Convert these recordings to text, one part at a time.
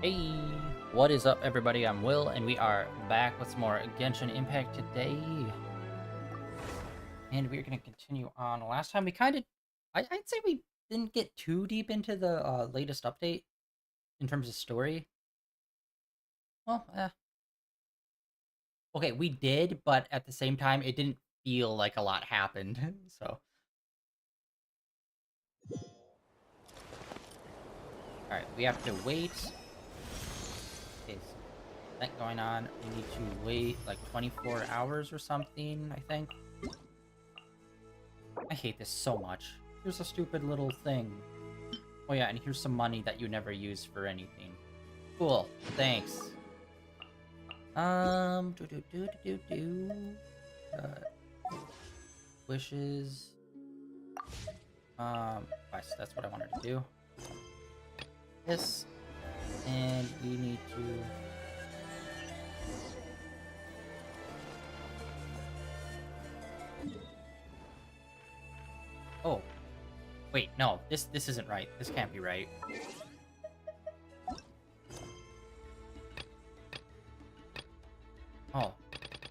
Hey, what is up, everybody? I'm Will, and we are back with some more Genshin Impact today. And we're going to continue on. Last time we kind of, I'd say we didn't get too deep into the latest update in terms of story. Well, okay, we did, but at the same time, it didn't feel like a lot happened. So, all right, we have to wait. Okay, so that going on. We need to wait like 24 hours or something, I think. I hate this so much. Here's a stupid little thing. Oh yeah, and here's some money that you never use for anything. Cool, thanks. Wishes. Quest, that's what I wanted to do. This, and we need to... Oh, wait, no, this isn't right. This can't be right. Oh.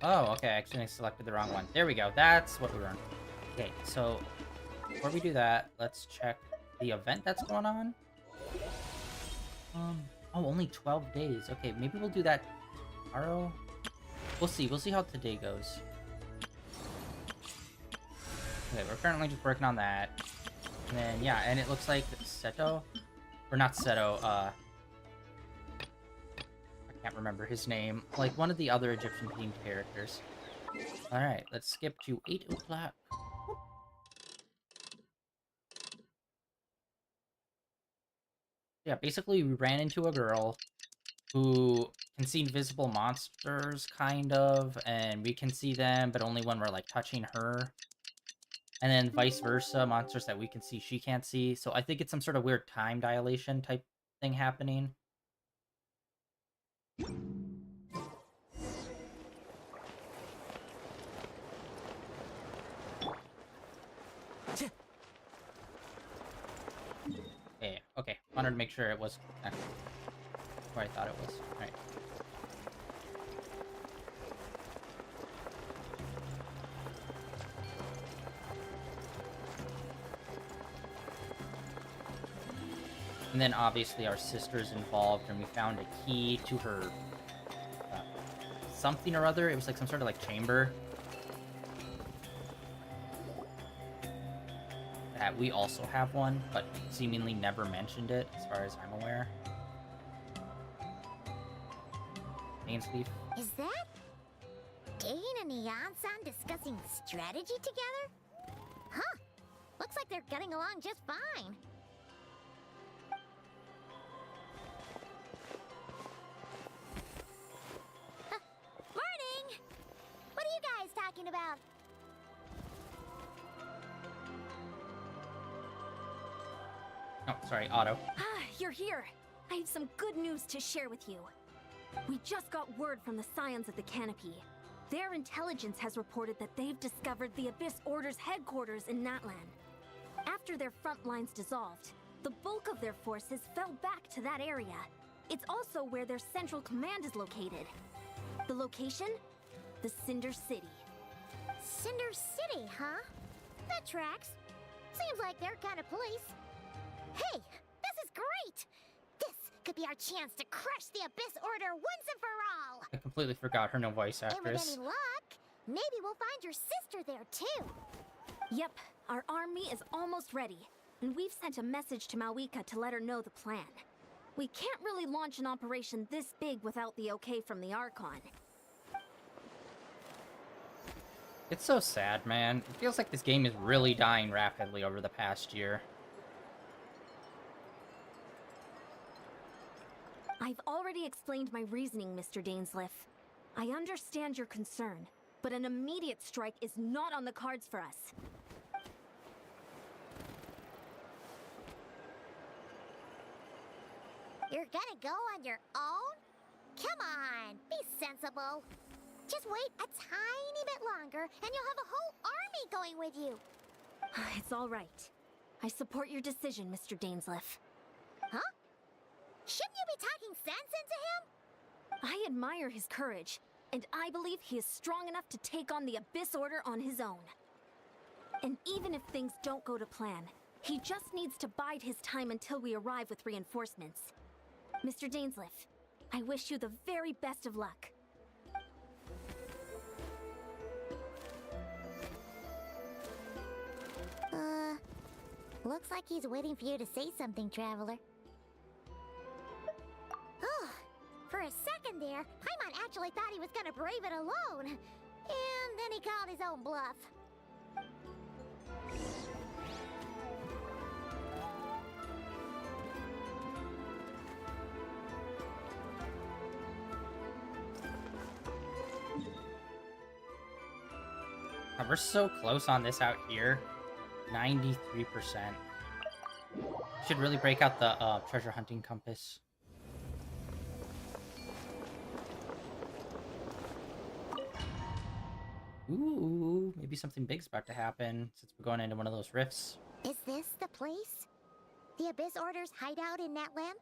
Oh, okay, I actually selected the wrong one. There we go, that's what we were on. Okay, so, before we do that, let's check the event that's going on. Oh, only 12 days. Okay, maybe we'll do that tomorrow? We'll see how today goes. Okay, we're currently just working on that. And then, yeah, and it looks like Seto, or not Seto, I can't remember his name. Like, one of the other Egyptian-themed characters. Alright, let's skip to 8 o'clock. Yeah, basically we ran into a girl who can see invisible monsters, kind of, and we can see them, but only when we're, like, touching her. And then vice versa, monsters that we can see, she can't see. So I think it's some sort of weird time dilation type thing happening. Yeah, okay. Wanted to make sure it was where I thought it was. Alright. And then obviously our sister's involved, and we found a key to her something or other. It was like some sort of like chamber that we also have one, but seemingly never mentioned it as far as I'm aware. Ainsleaf. Is that Dane and Neon-san discussing strategy together? Huh. Looks like they're getting along just fine. Morning! What are you guys talking about? Oh, sorry, Otto. You're here. I have some good news to share with you. We just got word from the Scions of the Canopy. Their intelligence has reported that they've discovered the Abyss Order's headquarters in Natlan. After their front lines dissolved, the bulk of their forces fell back to that area. It's also where their central command is located. The location? The Cinder City. Cinder City, huh? That tracks. Seems like their kind of place. Hey, this is great! This could be our chance to crush the Abyss Order once and for all! I completely forgot her no voice And with actress. any luck, maybe we'll find your sister there too. Yep, our army is almost ready, and we've sent a message to Mawika to let her know the plan. We can't really launch an operation this big without the okay from the Archon. It's so sad, man. It feels like this game is really dying rapidly over the past year. I've already explained my reasoning, Mr. Dainsleif. I understand your concern, but an immediate strike is not on the cards for us. You're gonna go on your own? Come on, be sensible. Just wait a tiny bit longer and you'll have a whole army going with you. It's all right. I support your decision, Mr. Dainsleif. Huh? Shouldn't you be talking sense into him? I admire his courage, and I believe he is strong enough to take on the Abyss Order on his own. And even if things don't go to plan, he just needs to bide his time until we arrive with reinforcements. Mr. Dainsleif, I wish you the very best of luck. Looks like he's waiting for you to say something, Traveler. Oh, for a second there, Paimon actually thought he was gonna brave it alone. And then he called his own bluff. We're so close on this out here. 93%. Should really break out the treasure hunting compass. Ooh, maybe something big's about to happen since we're going into one of those rifts. Is this the place? The Abyss Order's hideout in Natlan?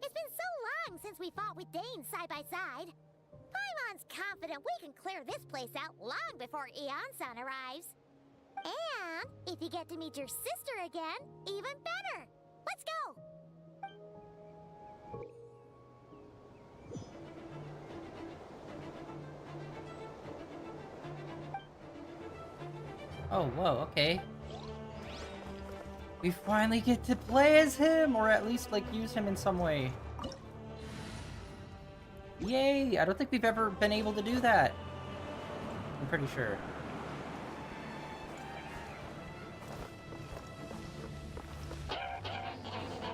It's been so long since we fought with Dane side by side. Paimon's confident we can clear this place out long before Eon-san arrives. And if you get to meet your sister again, even better. Let's go! Oh, whoa, okay. We finally get to play as him, or at least, like, use him in some way. Yay! I don't think we've ever been able to do that. I'm pretty sure.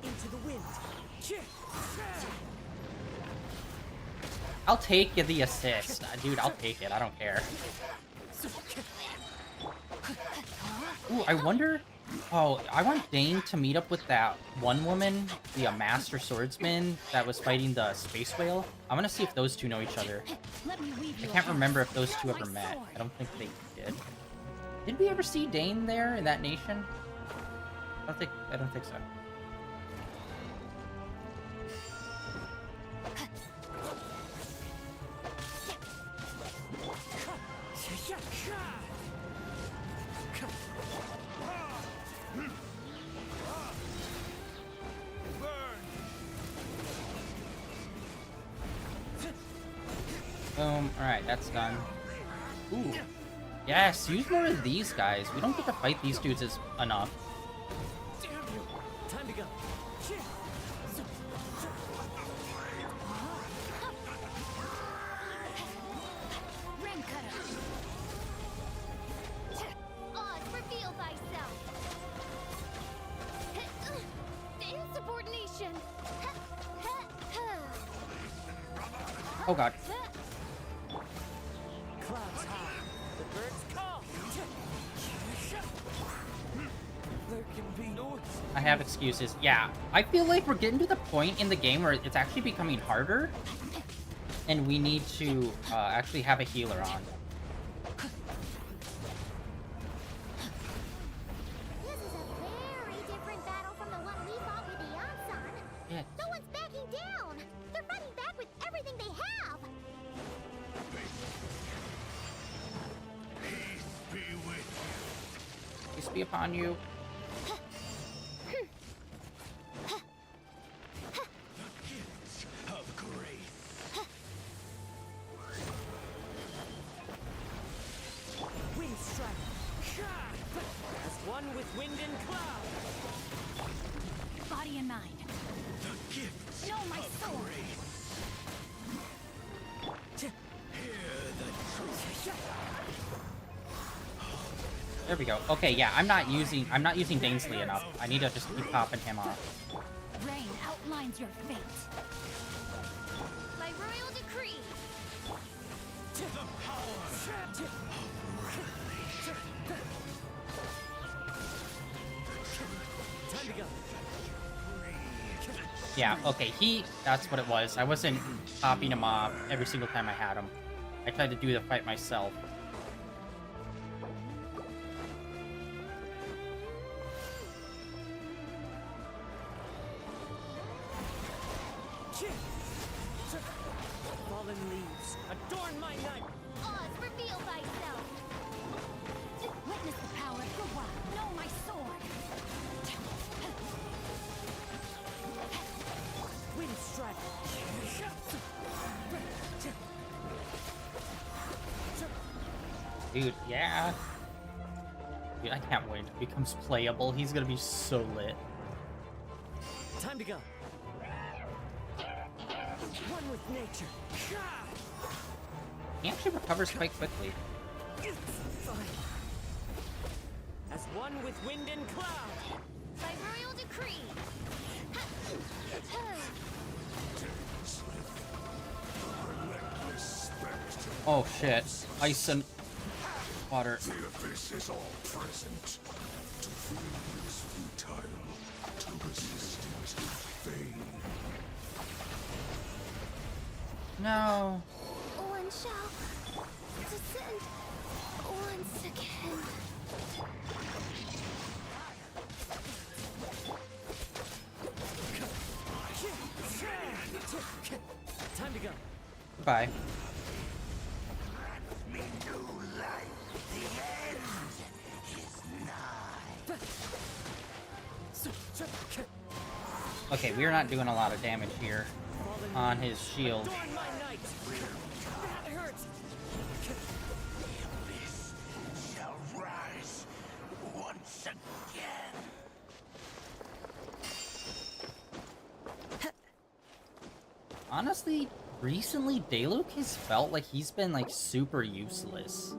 Into the wind. I'll take the assist. Dude, I'll take it. I don't care. Ooh, I wonder... Oh, I want Dane to meet up with that one woman, the master swordsman that was fighting the space whale. I want to see if those two know each other. I can't remember if those two ever met. I don't think they did. Did we ever see Dane there in that nation? I don't think so. Boom. Alright, that's done. Ooh. Yes, use more of these guys. We don't get to fight these dudes enough. Damn you! Time to go. Oz, reveal thyself! Insubordination! Oh god. Clouds high. The birds call. There can be no. I have excuses. Yeah, I feel like we're getting to the point in the game where it's actually becoming harder. And we need to actually have a healer on. This is a very different battle from the one we fought with Eon-san. Yeah. No one's backing down! They're fighting back with everything they have! Peace be upon you. Of grace. Wind strike. As one with wind and cloud. Body and mind. The gifts No, my soul. Hear the truth. There we go. Okay, yeah, I'm not using Dainsley enough. I need to just keep popping him off. Rain outlines your fate. By royal decree! Time to go. Yeah, okay, that's what it was. I wasn't popping him off every single time I had him. I tried to do the fight myself. Fallen leaves, adorn my night. Oz, reveal thyself! Witness the power of Teyvat. Know my sword! Wind strike. Dude, yeah. Dude, I can't wait until he becomes playable. He's gonna be so lit. Time to go. One with nature. He actually recovers quite quickly. As one with wind and cloud. By royal decree! Oh shit. Ice and water. The abyss is all present. To feel is futile. To resist is vain. No. One shall descend once again. Time to go. Bye. Okay, we're not doing a lot of damage here on his shield. Adorn my night. That hurts. Shall rise once again. Honestly, recently Dayluk has felt like he's been like super useless.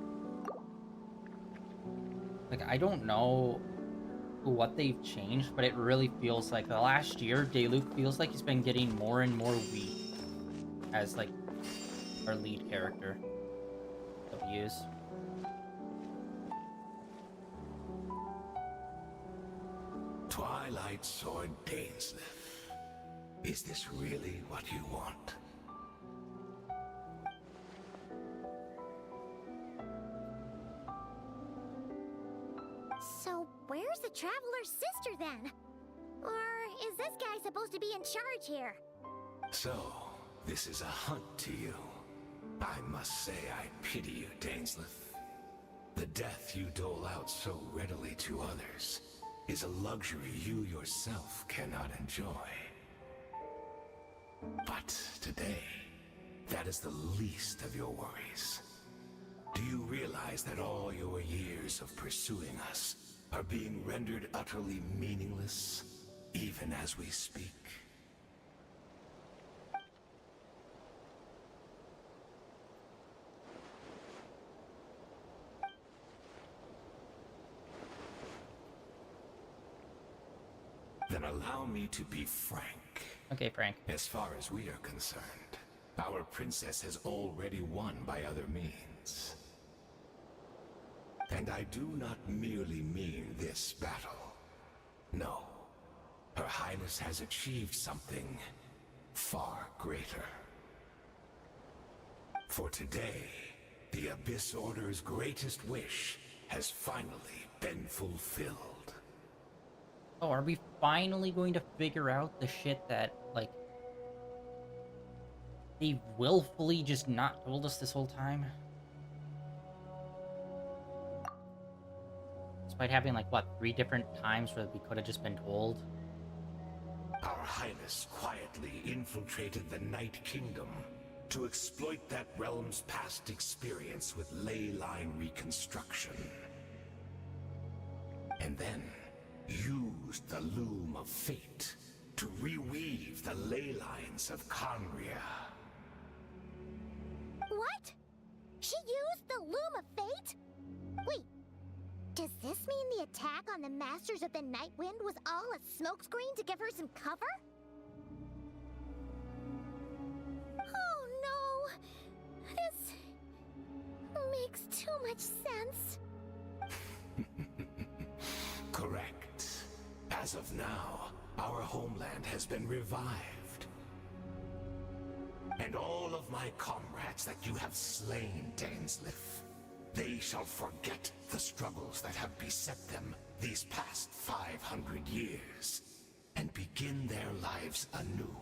Like, I don't know what they've changed, but it really feels like the last year Dayluk feels like he's been getting more and more weak as like our lead character of use. Twilight Sword Dainsleif. Is this really what you want? So, where's the Traveler's sister then? Or is this guy supposed to be in charge here? So, this is a hunt to you. I must say I pity you, Dainsleif. The death you dole out so readily to others is a luxury you yourself cannot enjoy. But today, that is the least of your worries. Do you realize that all your years of pursuing us are being rendered utterly meaningless, even as we speak? Then allow me to be frank. Okay, Frank. As far as we are concerned, our princess has already won by other means. And I do not merely mean this battle. No. Her Highness has achieved something far greater. For today, the Abyss Order's greatest wish has finally been fulfilled. Oh, are we finally going to figure out the shit that, like, they willfully just not told us this whole time? Despite having, like, what, 3 different times where we could have just been told? Our Highness quietly infiltrated the Night Kingdom to exploit that realm's past experience with ley line reconstruction. And then used the Loom of Fate to reweave the ley lines of Conria. What? She used the Loom of Fate? Wait, does this mean the attack on the Masters of the Night Wind was all a smokescreen to give her some cover? Oh no! This makes too much sense. Correct. As of now, our homeland has been revived. And all of my comrades that you have slain, Dainsleif, they shall forget the struggles that have beset them these past 500 years, and begin their lives anew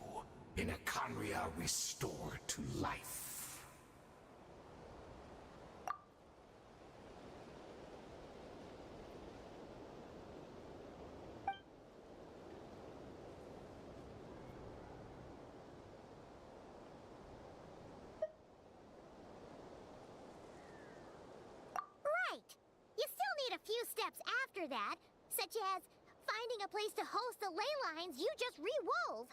in a Khaenri'ah restored to life. Right! You still need a few steps after that, such as finding a place to host the ley lines you just re-wove.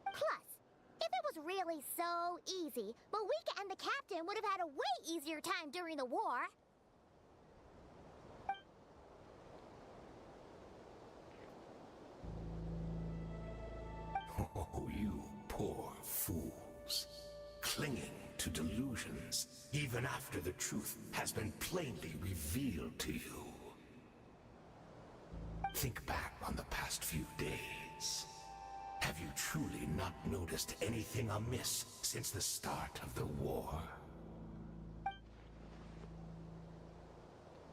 Plus, if it was really so easy, Moika and the captain would have had a way easier time during the war. Oh, you poor fools. Clinging to delusions, even after the truth has been plainly revealed to you. Think back on the past few days. Have you truly not noticed anything amiss since the start of the war?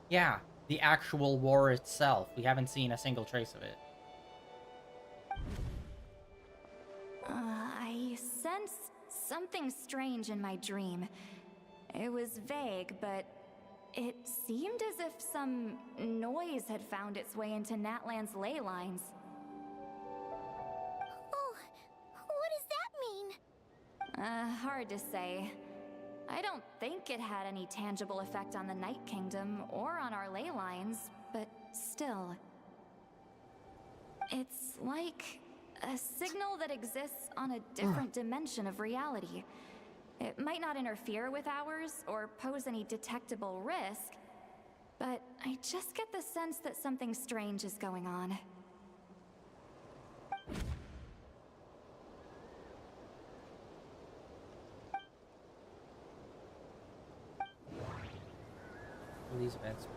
Yeah, the actual war itself. We haven't seen a single trace of it. I sensed something strange in my dream. It was vague, but it seemed as if some noise had found its way into Natlan's ley lines. Oh, what does that mean? Hard to say. I don't think it had any tangible effect on the Night Kingdom or on our ley lines, but still. It's like a signal that exists on a different dimension of reality. It might not interfere with ours or pose any detectable risk, but I just get the sense that something strange is going on. For these events.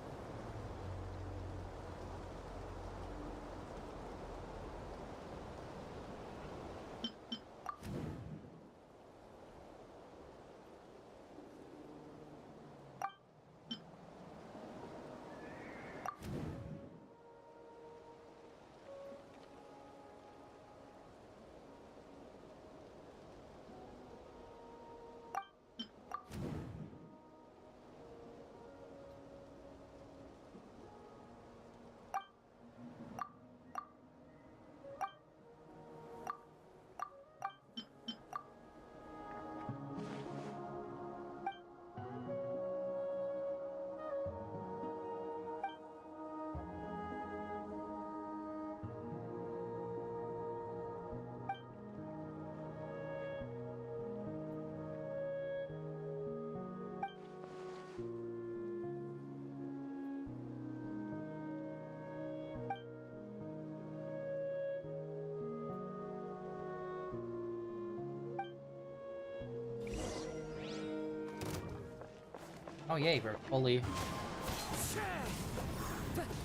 Oh yay, we're fully...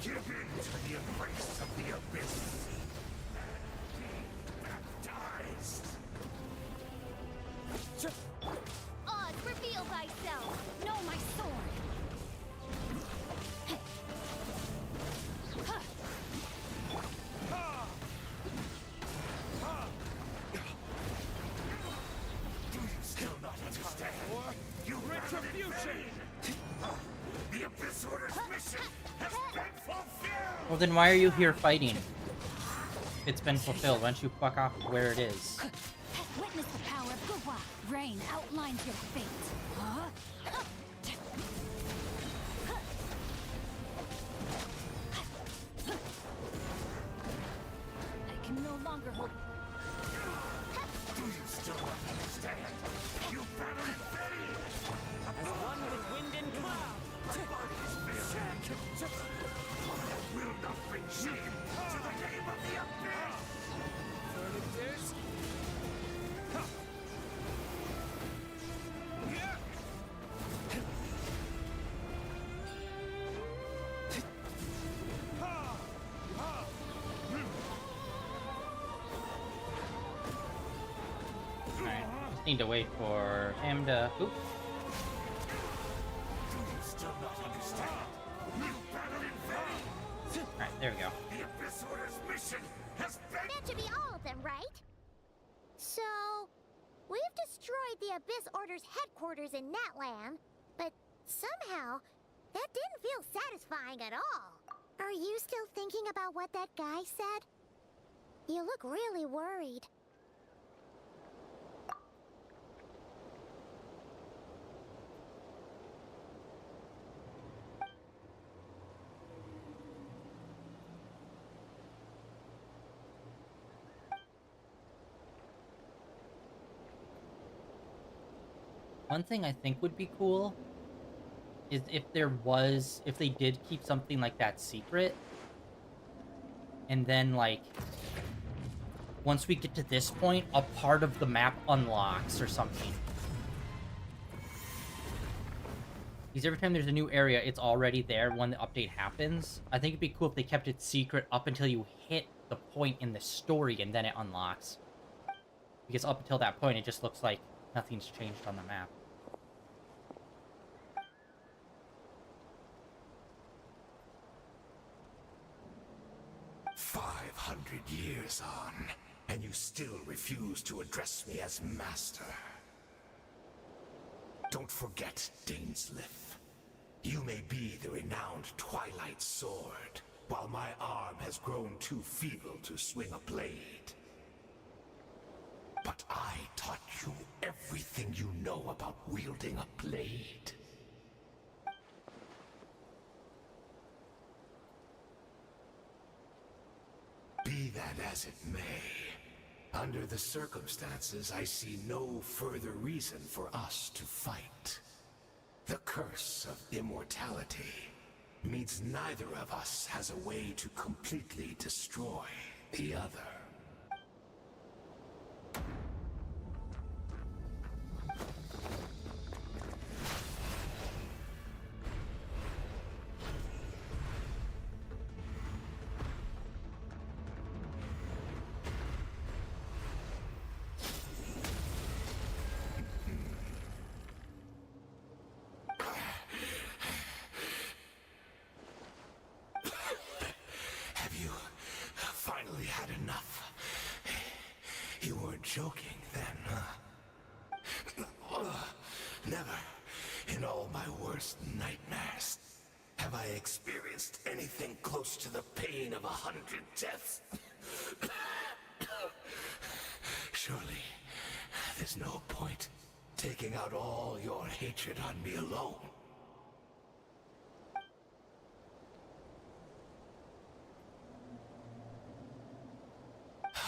Give in to the embrace of the abyss. Baptized. Oz, reveal thyself! Know my sword! Do you still not understand? You retribution! The Abyss Order's mission has been fulfilled! Well then why are you here fighting? It's been fulfilled. Why don't you fuck off where it is? Witness the power of Guwa. Rain outlines your fate. Huh? I can no longer hold. Do you still not understand? You battle in vain! As one with wind and cloud. My body is failing. I will not bring shame to the name of the Abyss! Verdict is... need to wait for him to... Oop. Still not understand. You battle in vain. Alright, there we go. The Abyss Order's mission has been... That should be all of them, right? So, we've destroyed the Abyss Order's headquarters in Natlan, but somehow, that didn't feel satisfying at all. Are you still thinking about what that guy said? You look really worried. One thing I think would be cool is if they did keep something like that secret, and then, like, once we get to this point, a part of the map unlocks or something. Because every time there's a new area, it's already there when the update happens. I think it'd be cool if they kept it secret up until you hit the point in the story, and then it unlocks. Because up until that point, it just looks like nothing's changed on the map. 500 years on, and you still refuse to address me as master. Don't forget, Dainsleif. You may be the renowned Twilight Sword, while my arm has grown too feeble to swing a blade. But I taught you everything you know about wielding a blade. Be that as it may, under the circumstances, I see no further reason for us to fight. The curse of immortality means neither of us has a way to completely destroy the other. Joking then, huh? Never, in all my worst nightmares, have I experienced anything close to the pain of 100 deaths. Surely, there's no point taking out all your hatred on me alone.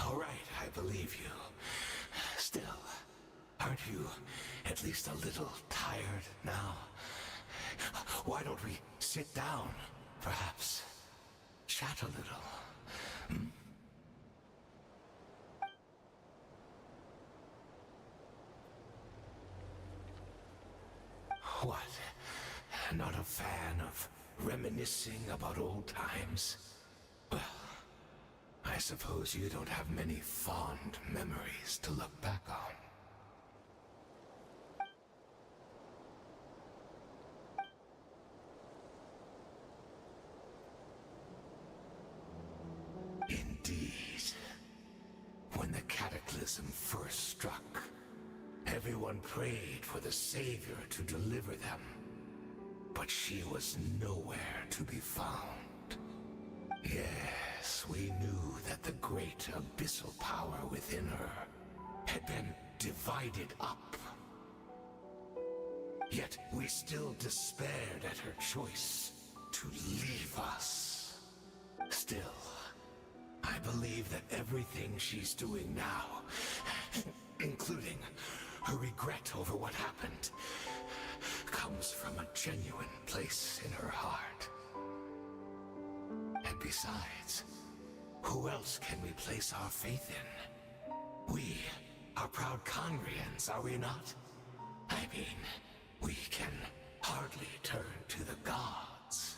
All right, I believe you. Still, aren't you at least a little tired now? Why don't we sit down, perhaps? Chat a little. Hmm? What? Not a fan of reminiscing about old times? Well, I suppose you don't have many fond memories to look back on. Indeed. When the cataclysm first struck, everyone prayed for the Savior to deliver them. But she was nowhere to be found. Yes, we knew that the great abyssal power within her had been divided up. Yet we still despaired at her choice to leave us. Still, I believe that everything she's doing now, including her regret over what happened, comes from a genuine place in her heart. And besides, who else can we place our faith in? We are proud Conrians, are we not? I mean, we can hardly turn to the gods.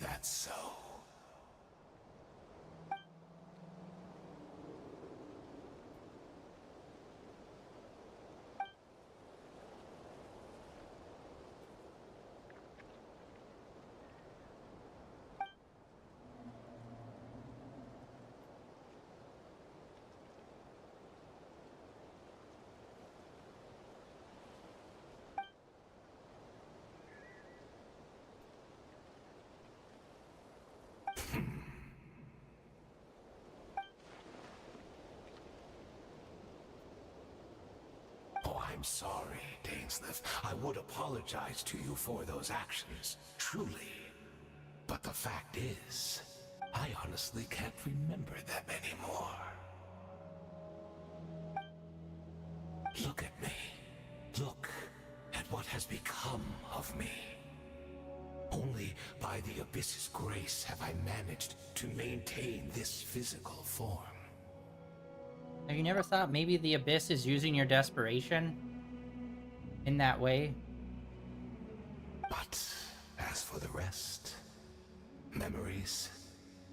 that so? Oh, I'm sorry, Dainsleif. I would apologize to you for those actions, truly. But the fact is, I honestly can't remember them anymore. Look at me. Look at what has become of me. Only by the Abyss's grace have I managed to maintain this physical form. Have you never thought maybe the Abyss is using your desperation in that way? But as for the rest, memories,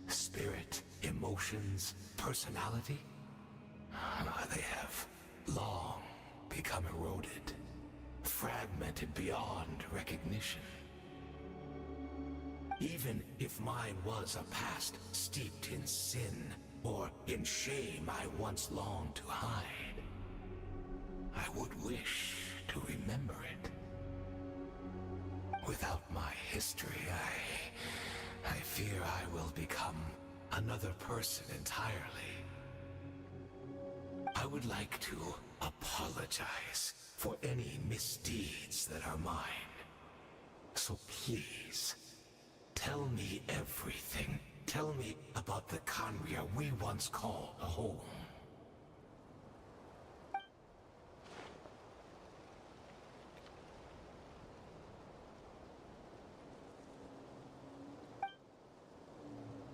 spirit, emotions, personality, they have long become eroded, fragmented beyond recognition. Even if mine was a past steeped in sin, or in shame I once longed to hide, I would wish to remember it. Without my history, I fear I will become another person entirely. I would like to apologize for any misdeeds that are mine. So please, tell me everything. Tell me about the Khaenri'ah we once called home.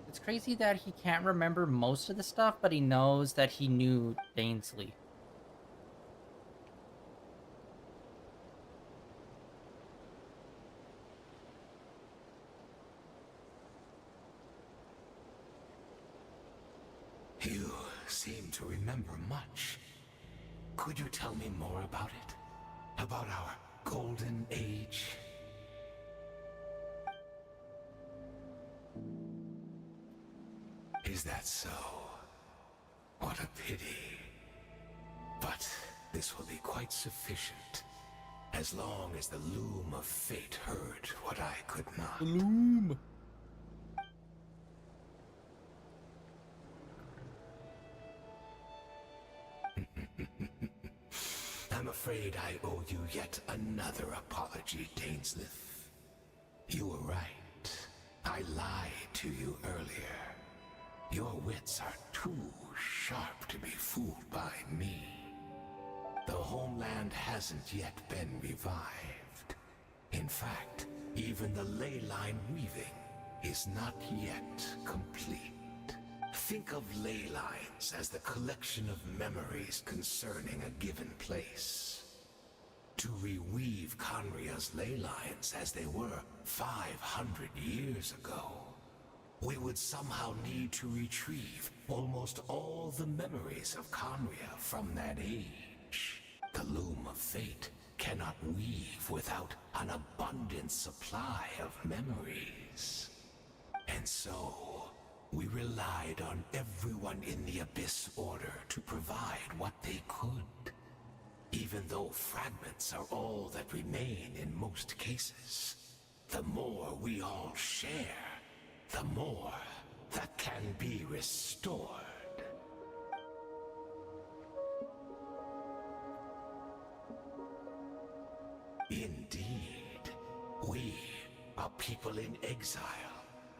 It's crazy that he can't remember most of the stuff, but he knows that he knew Dainsley. You seem to remember much. Could you tell me more about it? About our golden age? Is that so? What a pity. But this will be quite sufficient, as long as the loom of fate heard what I could not. Loom. I'm afraid I owe you yet another apology, Dainsleif. You were right. I lied to you earlier. Your wits are too sharp to be fooled by me. The homeland hasn't yet been revived. In fact, even the ley line weaving is not yet complete. Think of ley lines as the collection of memories concerning a given place. To reweave Khaenri'ah's ley lines as they were 500 years ago, we would somehow need to retrieve almost all the memories of Khaenri'ah from that age. The loom of fate cannot weave without an abundant supply of memories. And so, we relied on everyone in the Abyss Order to provide what they could. Even though fragments are all that remain in most cases, the more we all share, the more that can be restored. Indeed, we, a people in exile,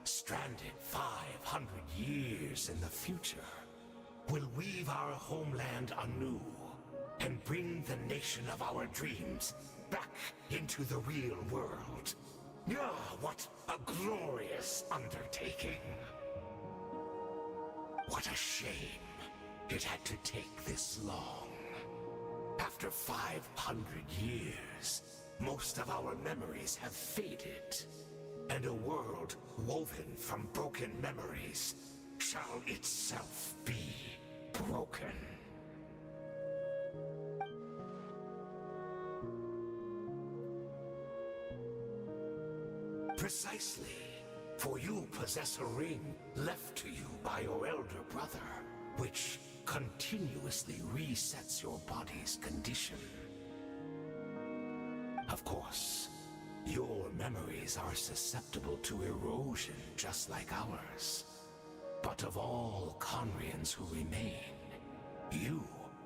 stranded 500 years in the future, will weave our homeland anew and bring the nation of our dreams back into the real world. Ah, what a glorious undertaking! What a shame it had to take this long. After 500 years, most of our memories have faded. and a world woven from broken memories shall itself be broken. Precisely, for you possess a ring left to you by your elder brother, which continuously resets your body's condition. Of course, your memories are susceptible to erosion just like ours. But of all Conrians who remain, you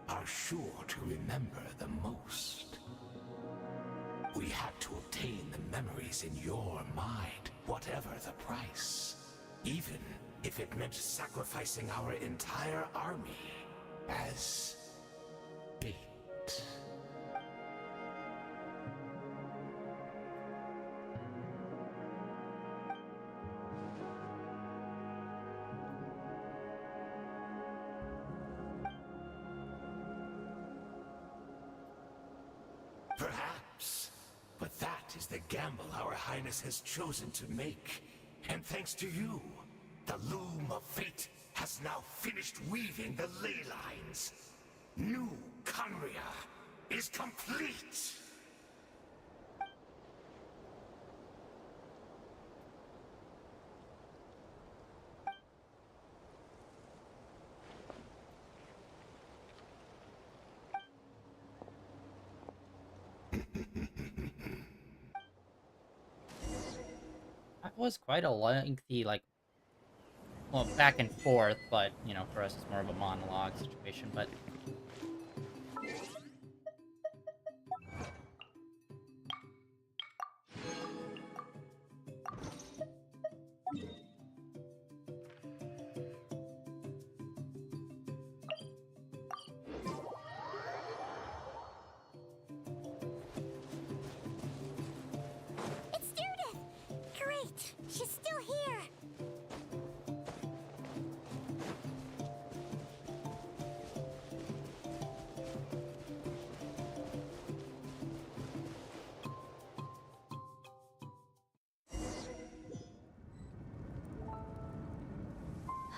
are sure to remember the most. We had to obtain the memories in your mind, whatever the price. Even if it meant sacrificing our entire army as bait. Perhaps, but that is the gamble our Highness has chosen to make. And thanks to you, the loom of fate has now finished weaving the ley lines. New Conria is complete! That was quite a lengthy, like, well, back and forth, but, you know, for us it's more of a monologue situation, but... It's Judith! Great! She's still here!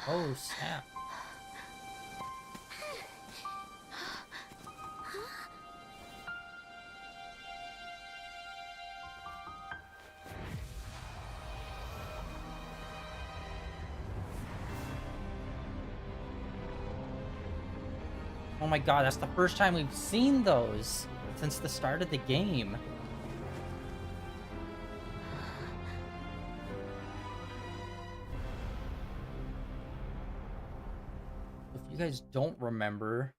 Oh, snap. Oh my god, that's the first time we've seen those since the start of the game. If you guys don't remember,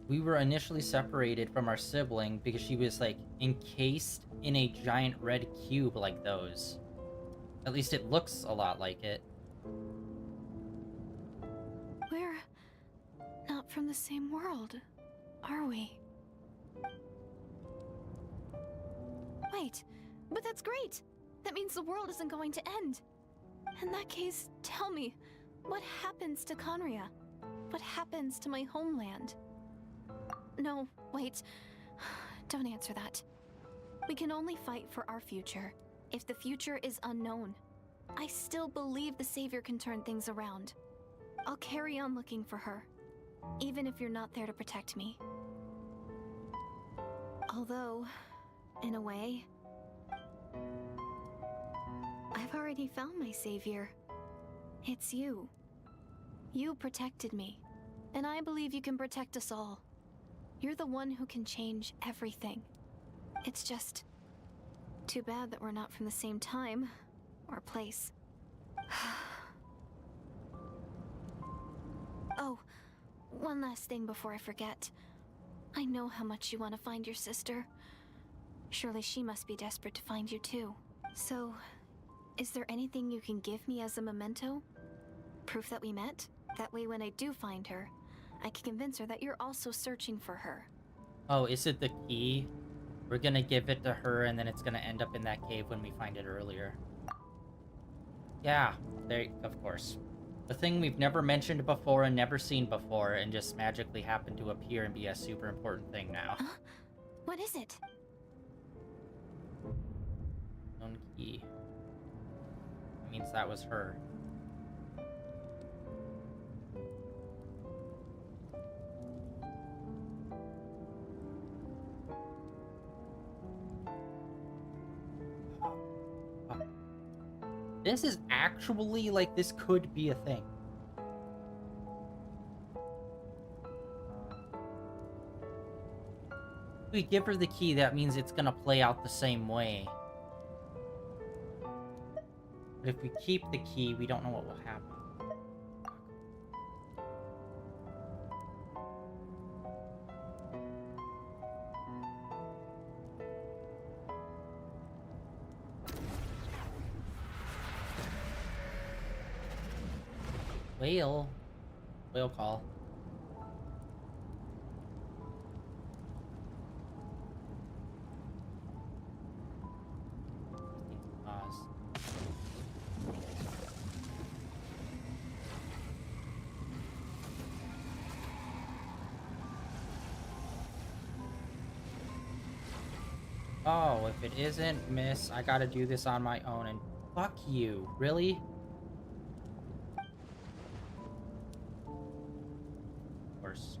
we were initially separated from our sibling because she was, like, encased in a giant red cube like those. At least it looks a lot like it. We're not from the same world, are we? Wait, but that's great! That means the world isn't going to end. In that case, tell me, what happens to Conria? What happens to my homeland? No, wait. Don't answer that. We can only fight for our future. If the future is unknown, I still believe the Savior can turn things around. I'll carry on looking for her, even if you're not there to protect me. Although, in a way, I've already found my Savior. It's you. You protected me, and I believe you can protect us all. You're the one who can change everything. It's just too bad that we're not from the same time or place. Oh, one last thing before I forget. I know how much you want to find your sister. Surely she must be desperate to find you too. So, is there anything you can give me as a memento? Proof that we met? That way when I do find her, I can convince her that you're also searching for her. Oh, is it the key? We're gonna give it to her and then it's gonna end up in that cave when we find it earlier. Yeah, there, of course. The thing we've never mentioned before and never seen before and just magically happened to appear and be a super important thing now. What is it? Own key. That means that was her. This is actually, like, this could be a thing. If we give her the key, that means it's gonna play out the same way. But if we keep the key, we don't know what will happen. Whale. Whale call. Pause. Oh, if it isn't Miss, I gotta do this on my own, and fuck you. Really? Of course.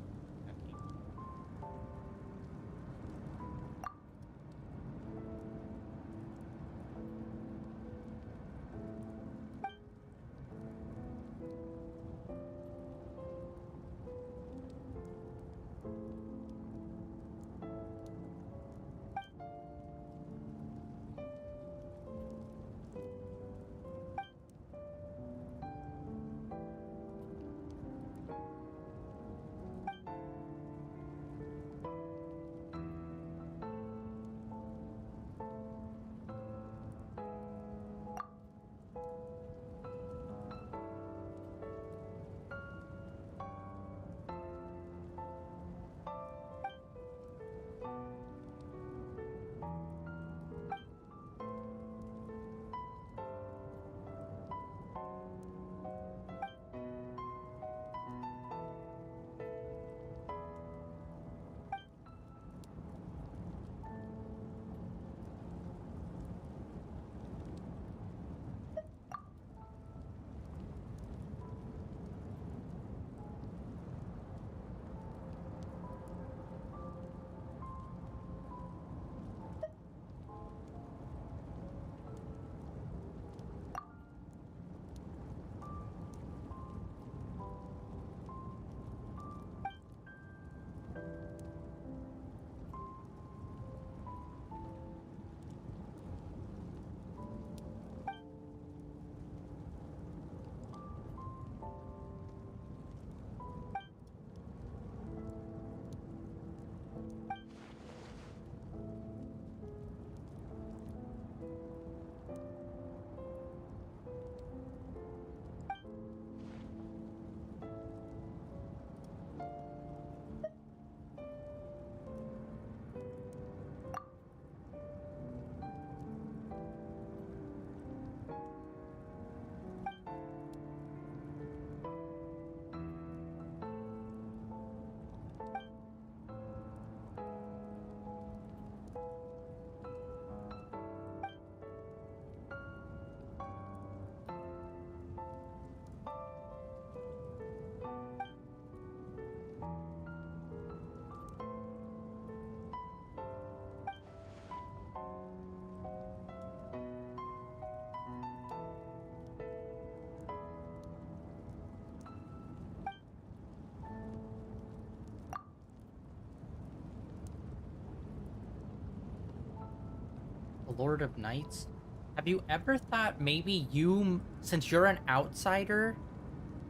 Lord of Knights. Have you ever thought maybe you, since you're an outsider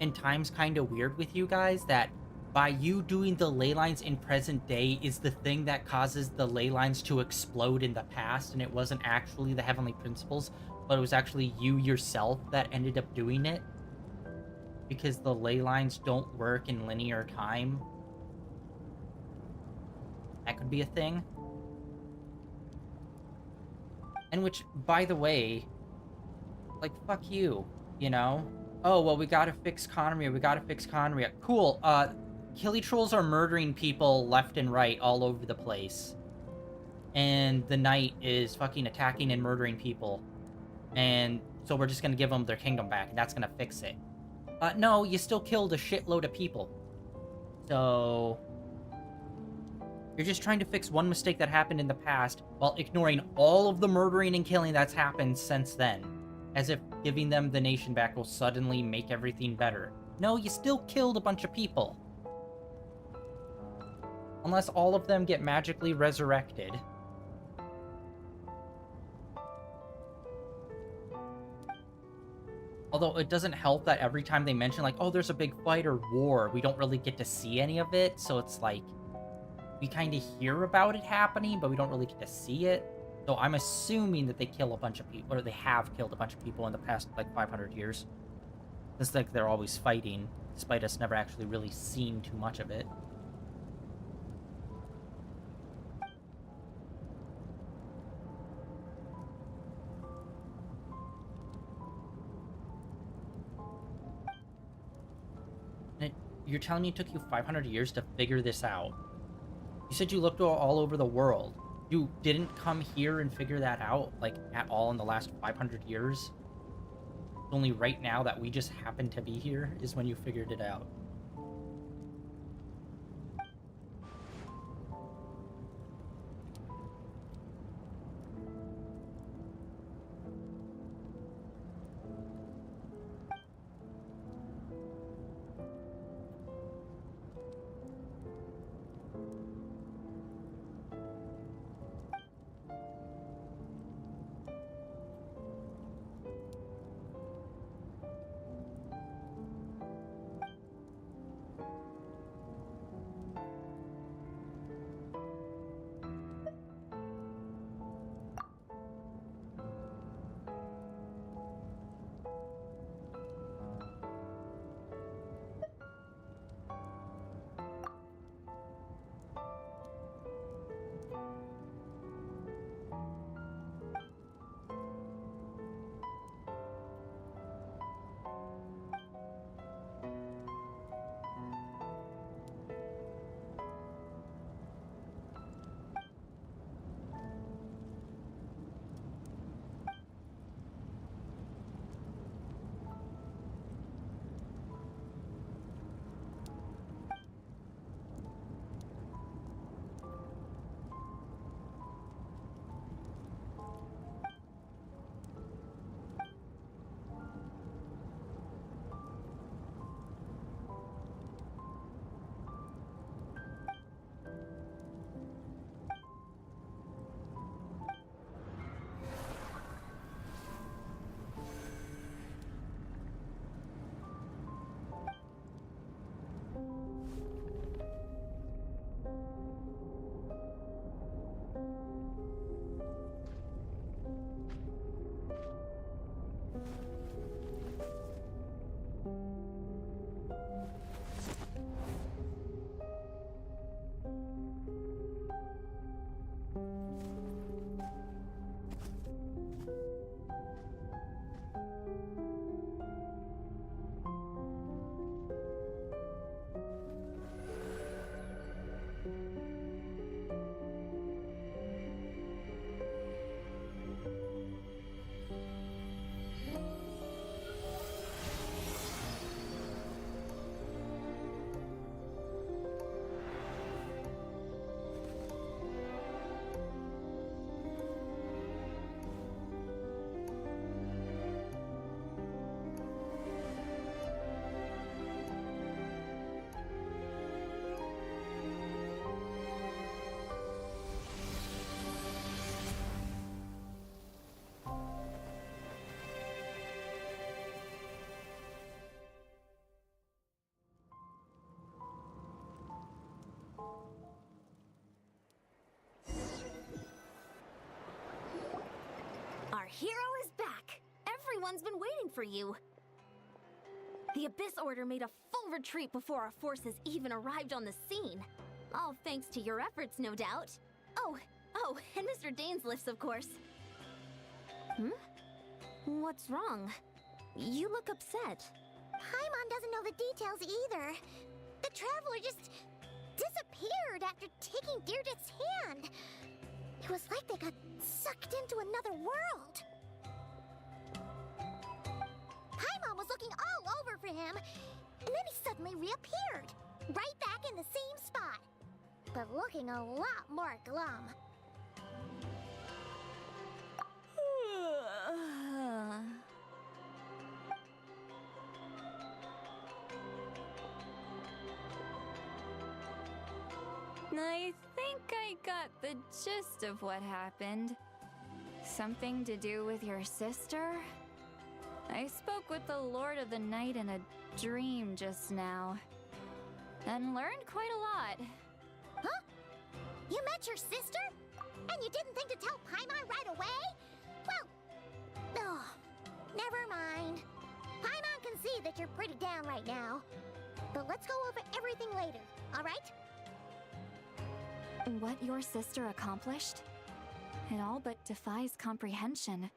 and time's kind of weird with you guys, that by you doing the ley lines in present day is the thing that causes the ley lines to explode in the past, and it wasn't actually the heavenly principles, but it was actually you yourself that ended up doing it? Because the ley lines don't work in linear time. That could be a thing. And which, by the way, like, fuck you, you know? Oh, well, we gotta fix Conria, we gotta fix Conria. Cool, Killy Trolls are murdering people left and right all over the place. and the knight is fucking attacking and murdering people. And so we're just gonna give them their kingdom back, and that's gonna fix it. No, you still killed a shitload of people. So... You're just trying to fix one mistake that happened in the past while ignoring all of the murdering and killing that's happened since then. As if giving them the nation back will suddenly make everything better. No, you still killed a bunch of people. Unless all of them get magically resurrected. Although it doesn't help that every time they mention, like, oh, there's a big fight or war, we don't really get to see any of it, so it's like... We kind of hear about it happening, but we don't really get to see it. So I'm assuming that they kill a bunch of people, or they have killed a bunch of people in the past, like, 500 years. It's like they're always fighting, despite us never actually really seeing too much of it. You're telling me it took you 500 years to figure this out? You said you looked all over the world. You didn't come here and figure that out, like, at all in the last 500 years? Only right now that we just happen to be here is when you figured it out. Our hero is back! Everyone's been waiting for you! The Abyss Order made a full retreat before our forces even arrived on the scene. All thanks to your efforts, no doubt. Oh, and Mr. Dainsliff's, of course. What's wrong? You look upset. Paimon doesn't know the details either. The traveler just disappeared after taking Deirdre's hand. It was like they got sucked into another world. Paimon was looking all over for him, and then he suddenly reappeared, right back in the same spot, but looking a lot more glum. I think I got the gist of what happened. Something to do with your sister? I spoke with the Lord of the Night in a dream just now, and learned quite a lot. Huh? You met your sister? And you didn't think to tell Paimon right away? Well, oh, never mind. Paimon can see that you're pretty down right now. But let's go over everything later, alright? What your sister accomplished? It all but defies comprehension.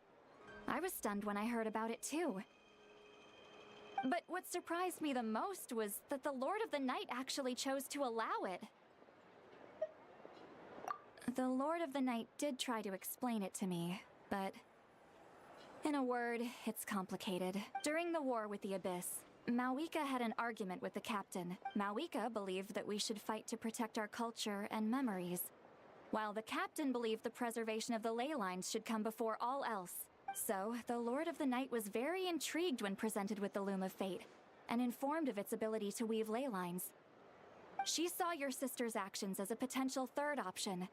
I was stunned when I heard about it too. But what surprised me the most was that the Lord of the Night actually chose to allow it. The Lord of the Night did try to explain it to me, but in a word, it's complicated. During the war with the Abyss, Mawika had an argument with the captain. Mawika believed that we should fight to protect our culture and memories, while the captain believed the preservation of the ley lines should come before all else. So, the Lord of the Night was very intrigued when presented with the Loom of Fate, and informed of its ability to weave ley lines. She saw your sister's actions as a potential third option,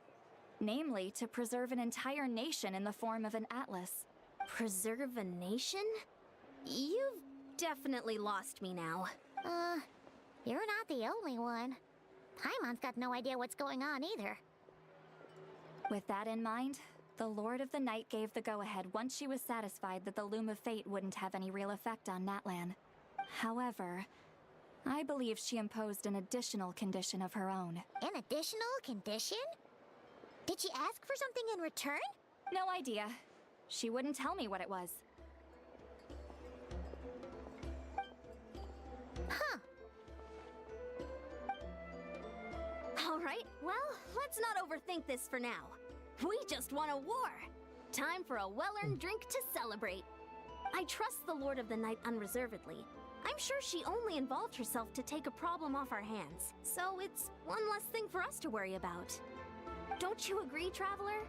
namely to preserve an entire nation in the form of an atlas. Preserve a nation? You've definitely lost me now. You're not the only one. Paimon's got no idea what's going on either. With that in mind, the Lord of the Night gave the go-ahead once she was satisfied that the Loom of Fate wouldn't have any real effect on Natlan. However, I believe she imposed an additional condition of her own. An additional condition? Did she ask for something in return? No idea. She wouldn't tell me what it was. Huh. Alright, well, let's not overthink this for now. We just won a war! Time for a well-earned drink to celebrate. I trust the Lord of the Night unreservedly. I'm sure she only involved herself to take a problem off our hands, so it's one less thing for us to worry about. Don't you agree, Traveler?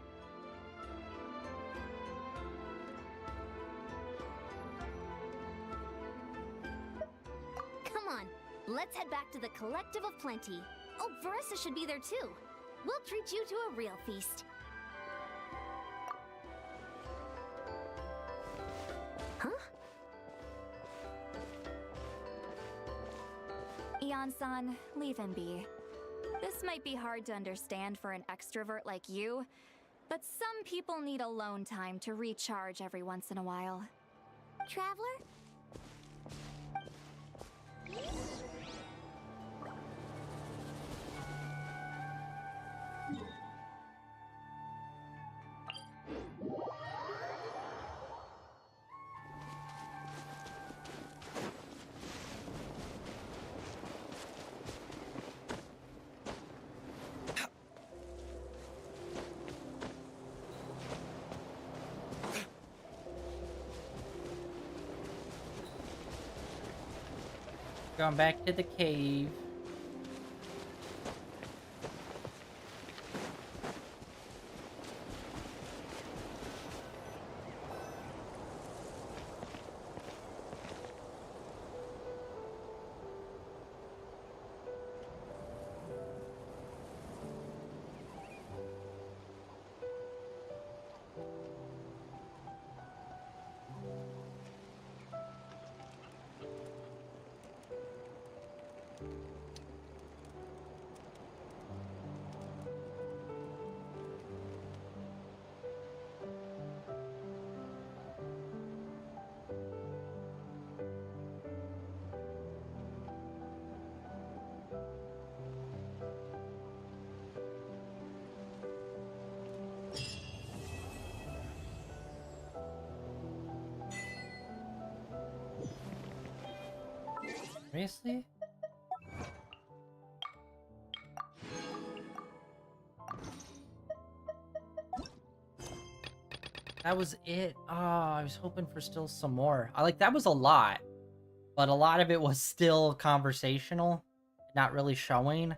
Come on, let's head back to the Collective of Plenty. Oh, Verissa should be there too. We'll treat you to a real feast. Huh? Ian-san, leave him be. This might be hard to understand for an extrovert like you, but some people need alone time to recharge every once in a while. Traveler? Going back to the cave. Seriously? That was it. Oh, I was hoping for still some more. That was a lot, but a lot of it was still conversational, not really showing.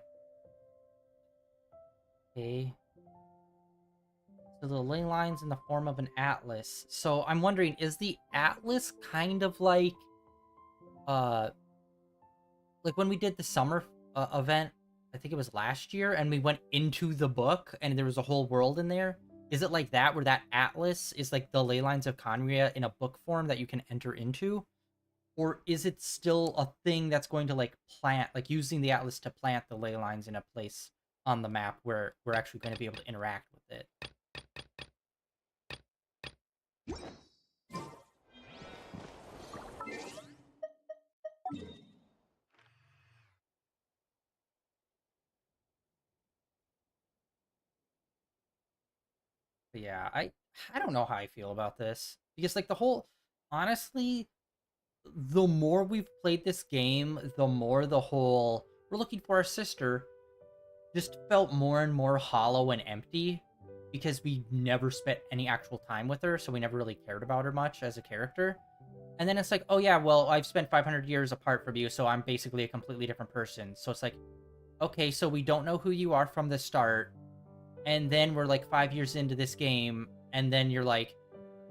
Okay. So the ley lines in the form of an atlas. So I'm wondering, is the atlas kind of uh, like when we did the summer event, I think it was last year, and we went into the book and there was a whole world in there? Is it like that, where that atlas is like the ley lines of Conria in a book form that you can enter into? Or is it still a thing that's going to plant, like using the atlas to plant the ley lines in a place on the map where we're actually going to be able to interact with it? But yeah, I don't know how I feel about this, because like the whole, honestly, the more we've played this game, the more the whole we're looking for our sister just felt more and more hollow and empty, because we never spent any actual time with her, so we never really cared about her much as a character. And then it's like, oh yeah, well, I've spent 500 years apart from you, so I'm basically a completely different person. So it's like, okay, so we don't know who you are from the start, and then we're like 5 years into this game, and then you're like,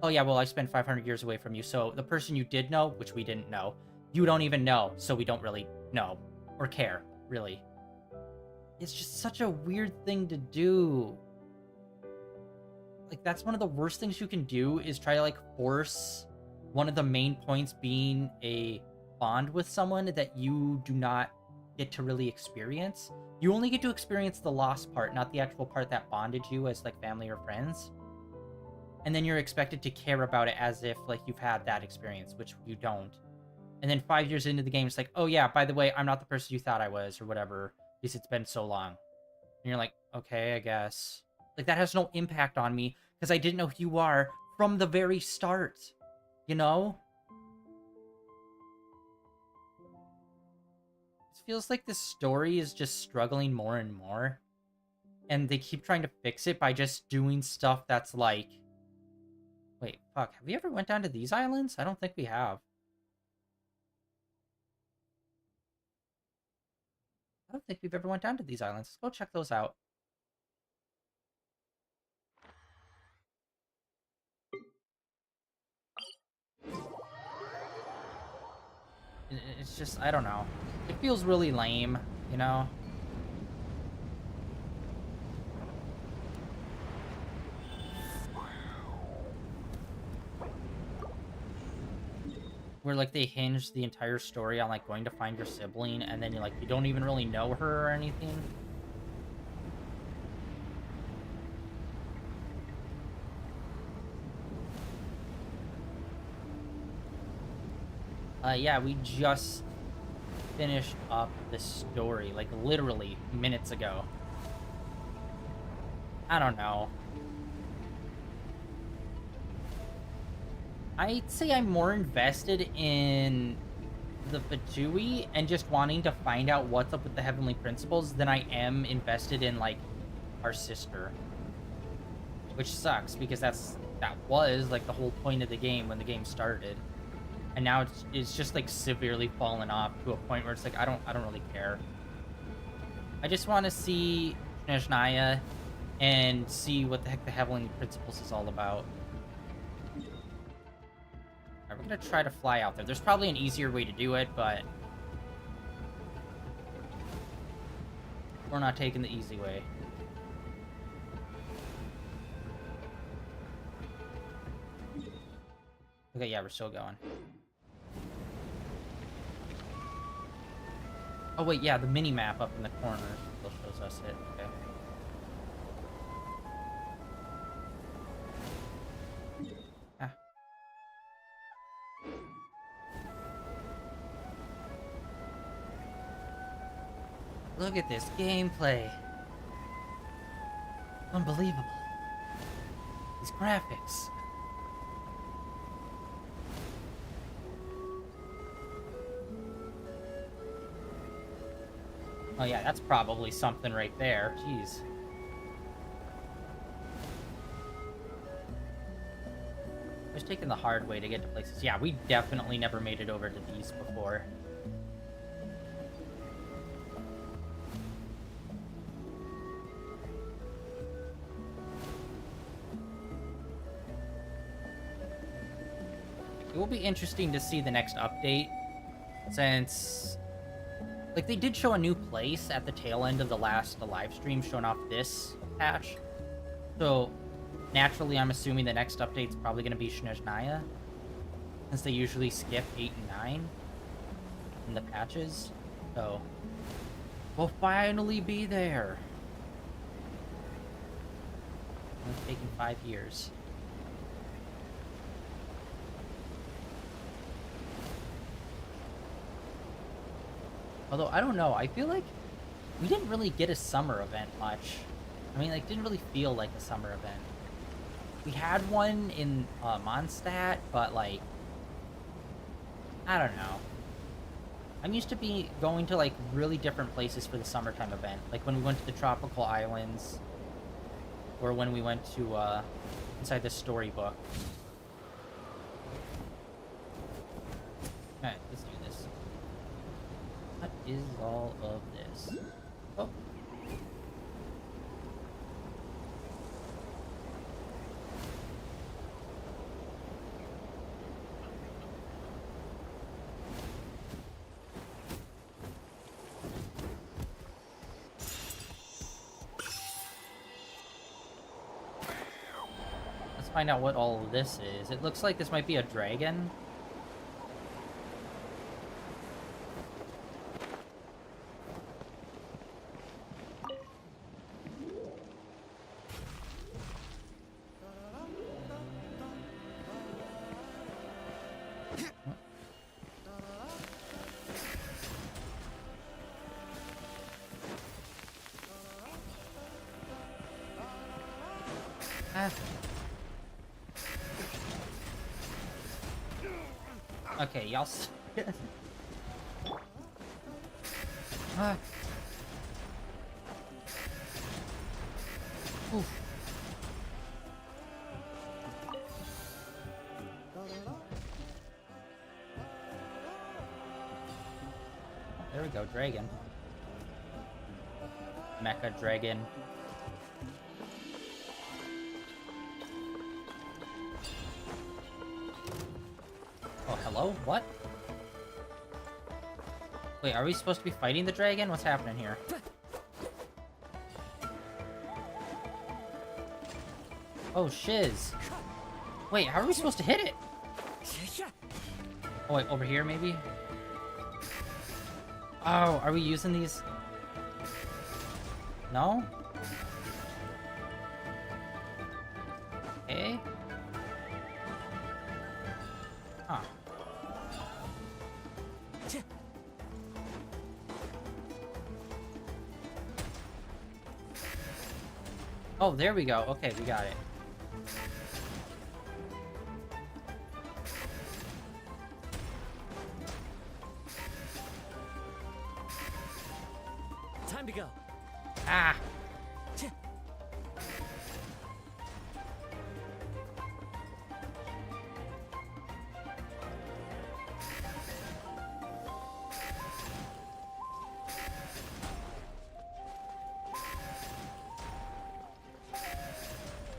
oh yeah, well, I spent 500 years away from you, so the person you did know, which we didn't know, you don't even know, so we don't really know or care, really. It's just such a weird thing to do. Like, that's one of the worst things you can do, is try to force one of the main points being a bond with someone that you do not get to really experience. You only get to experience the lost part, not the actual part that bonded you as family or friends. And then you're expected to care about it as if you've had that experience, which you don't. And then 5 years into the game, it's like, oh yeah, by the way, I'm not the person you thought I was, or whatever, because it's been so long. And you're like, okay, I guess. That has no impact on me, because I didn't know who you are from the very start. You know? It feels like this story is just struggling more and more. And they keep trying to fix it by just doing stuff that's like... Wait, fuck, have we ever went down to these islands? I don't think we have. I don't think we've ever went down to these islands. Let's go check those out. It's just, I don't know. It feels really lame, you know? Where they hinge the entire story on going to find your sibling, and then you don't even really know her or anything. Yeah, we just finished up the story, literally minutes ago. I don't know. I'd say I'm more invested in the Fatui and just wanting to find out what's up with the Heavenly Principles than I am invested in, our sister. Which sucks, because that was, the whole point of the game when the game started. And now it's just, severely fallen off to a point where it's I don't really care. I just want to see Snezhnaya and see what the heck the Heavenly Principles is all about. Alright, we're gonna try to fly out there. There's probably an easier way to do it, but... we're not taking the easy way. Okay, yeah, we're still going. Oh wait, yeah, the mini-map up in the corner still shows us it. Okay. Ah. Look at this gameplay. Unbelievable. These graphics. Oh yeah, that's probably something right there. Jeez. I was taking the hard way to get to places. Yeah, we definitely never made it over to these before. It will be interesting to see the next update, since, like, they did show a new place at the tail end of the last live stream showing off this patch. So, naturally, I'm assuming the next update's probably going to be Snezhnaya, since they usually skip 8 and 9 in the patches. So, we'll finally be there. It's taken 5 years. Although, I don't know, I feel like we didn't really get a summer event much. I mean, like, didn't really feel like a summer event. We had one in Mondstadt, but, like, I don't know. I'm used to going to, like, really different places for the summertime event. Like, when we went to the tropical islands, or when we went to, inside the storybook. Alright, let's do this. What is all of this? Oh. Let's find out what all of this is. It looks like this might be a dragon. Okay, y'all. Oof. There we go, dragon. Mecha dragon. Oh, hello? What? Wait, are we supposed to be fighting the dragon? What's happening here? Oh, shiz. Wait, how are we supposed to hit it? Oh, wait, over here, maybe? Oh, are we using these? No? Okay. Huh. Oh, there we go. Okay, we got it. Time to go. Ah!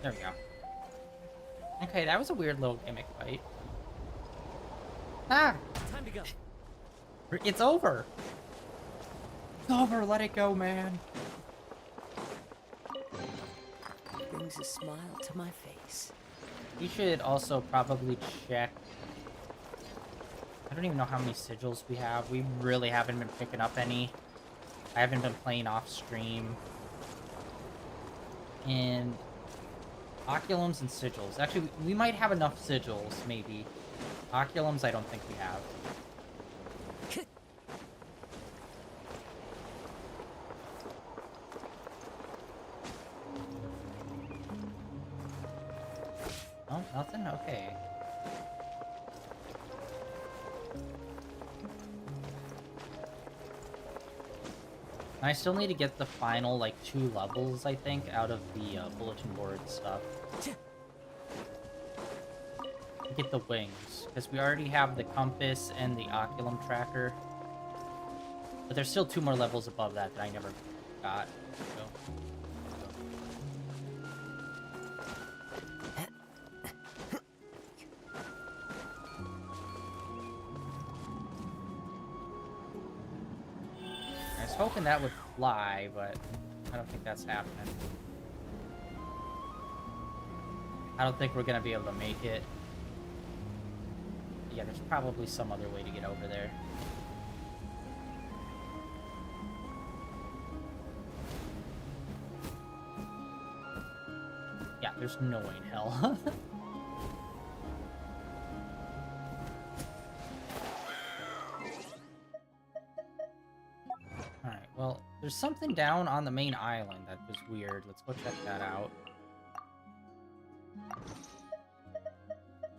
There we go. Okay, that was a weird little gimmick fight. Ah! Time to go. It's over! It's over, let it go, man. Brings a smile to my face. We should also probably check. I don't even know how many sigils we have. We really haven't been picking up any. I haven't been playing off stream. And oculums and sigils. Actually, we might have enough sigils, maybe. Oculums, I don't think we have. Oh, nothing? Okay. I still need to get the final, like, 2 levels, I think, out of the bulletin board stuff. get the wings, because we already have the compass and the oculum tracker. But there's still 2 more levels above that I never got. So. I was hoping that would fly, but I don't think that's happening. I don't think we're gonna be able to make it. Yeah, there's probably some other way to get over there. Yeah, there's no way in hell. Alright, well, there's something down on the main island that was weird. Let's go check that out.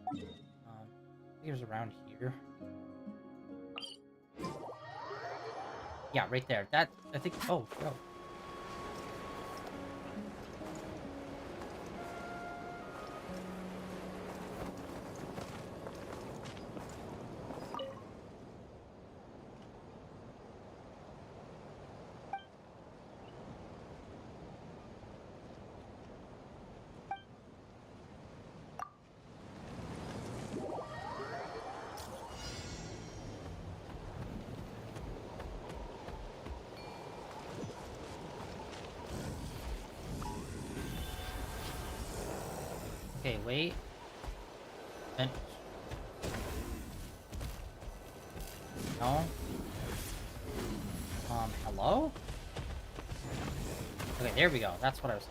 I think it was around here. Yeah, right there. That, I think, oh, go. Okay, wait. And... No? Hello? Okay, there we go. That's what I was...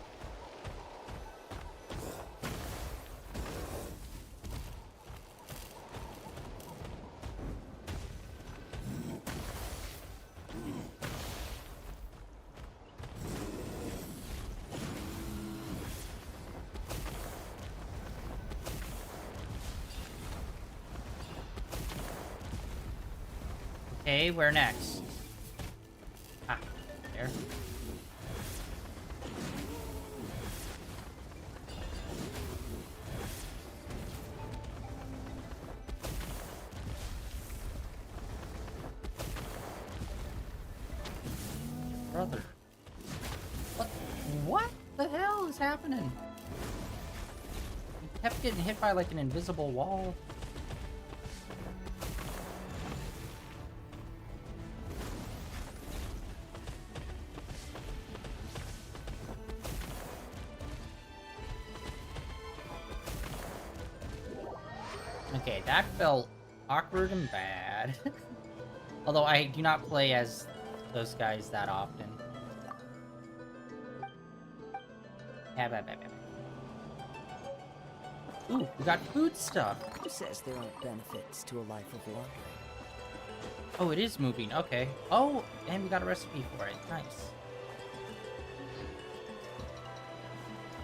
Okay, where next? Ah, there. Brother. What the hell is happening? He kept getting hit by like an invisible wall. Okay, that felt awkward and bad. Although I do not play as those guys that often. Ooh, we got food stuff. Who says there aren't benefits to a life of wandering? Oh, it is moving. Okay. Oh, and we got a recipe for it. Nice.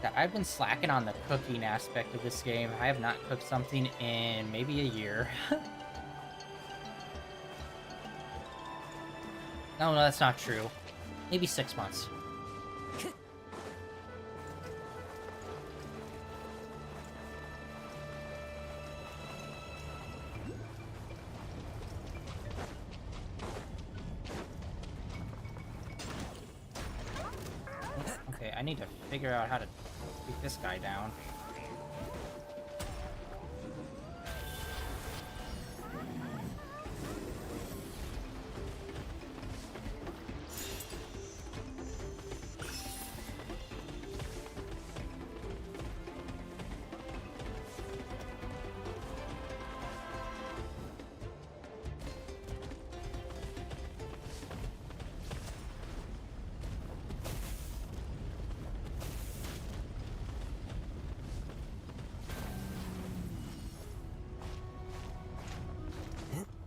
Yeah, I've been slacking on the cooking aspect of this game. I have not cooked something in maybe a year. No, that's not true. Maybe 6 months. Okay, I need to figure out how to beat this guy down.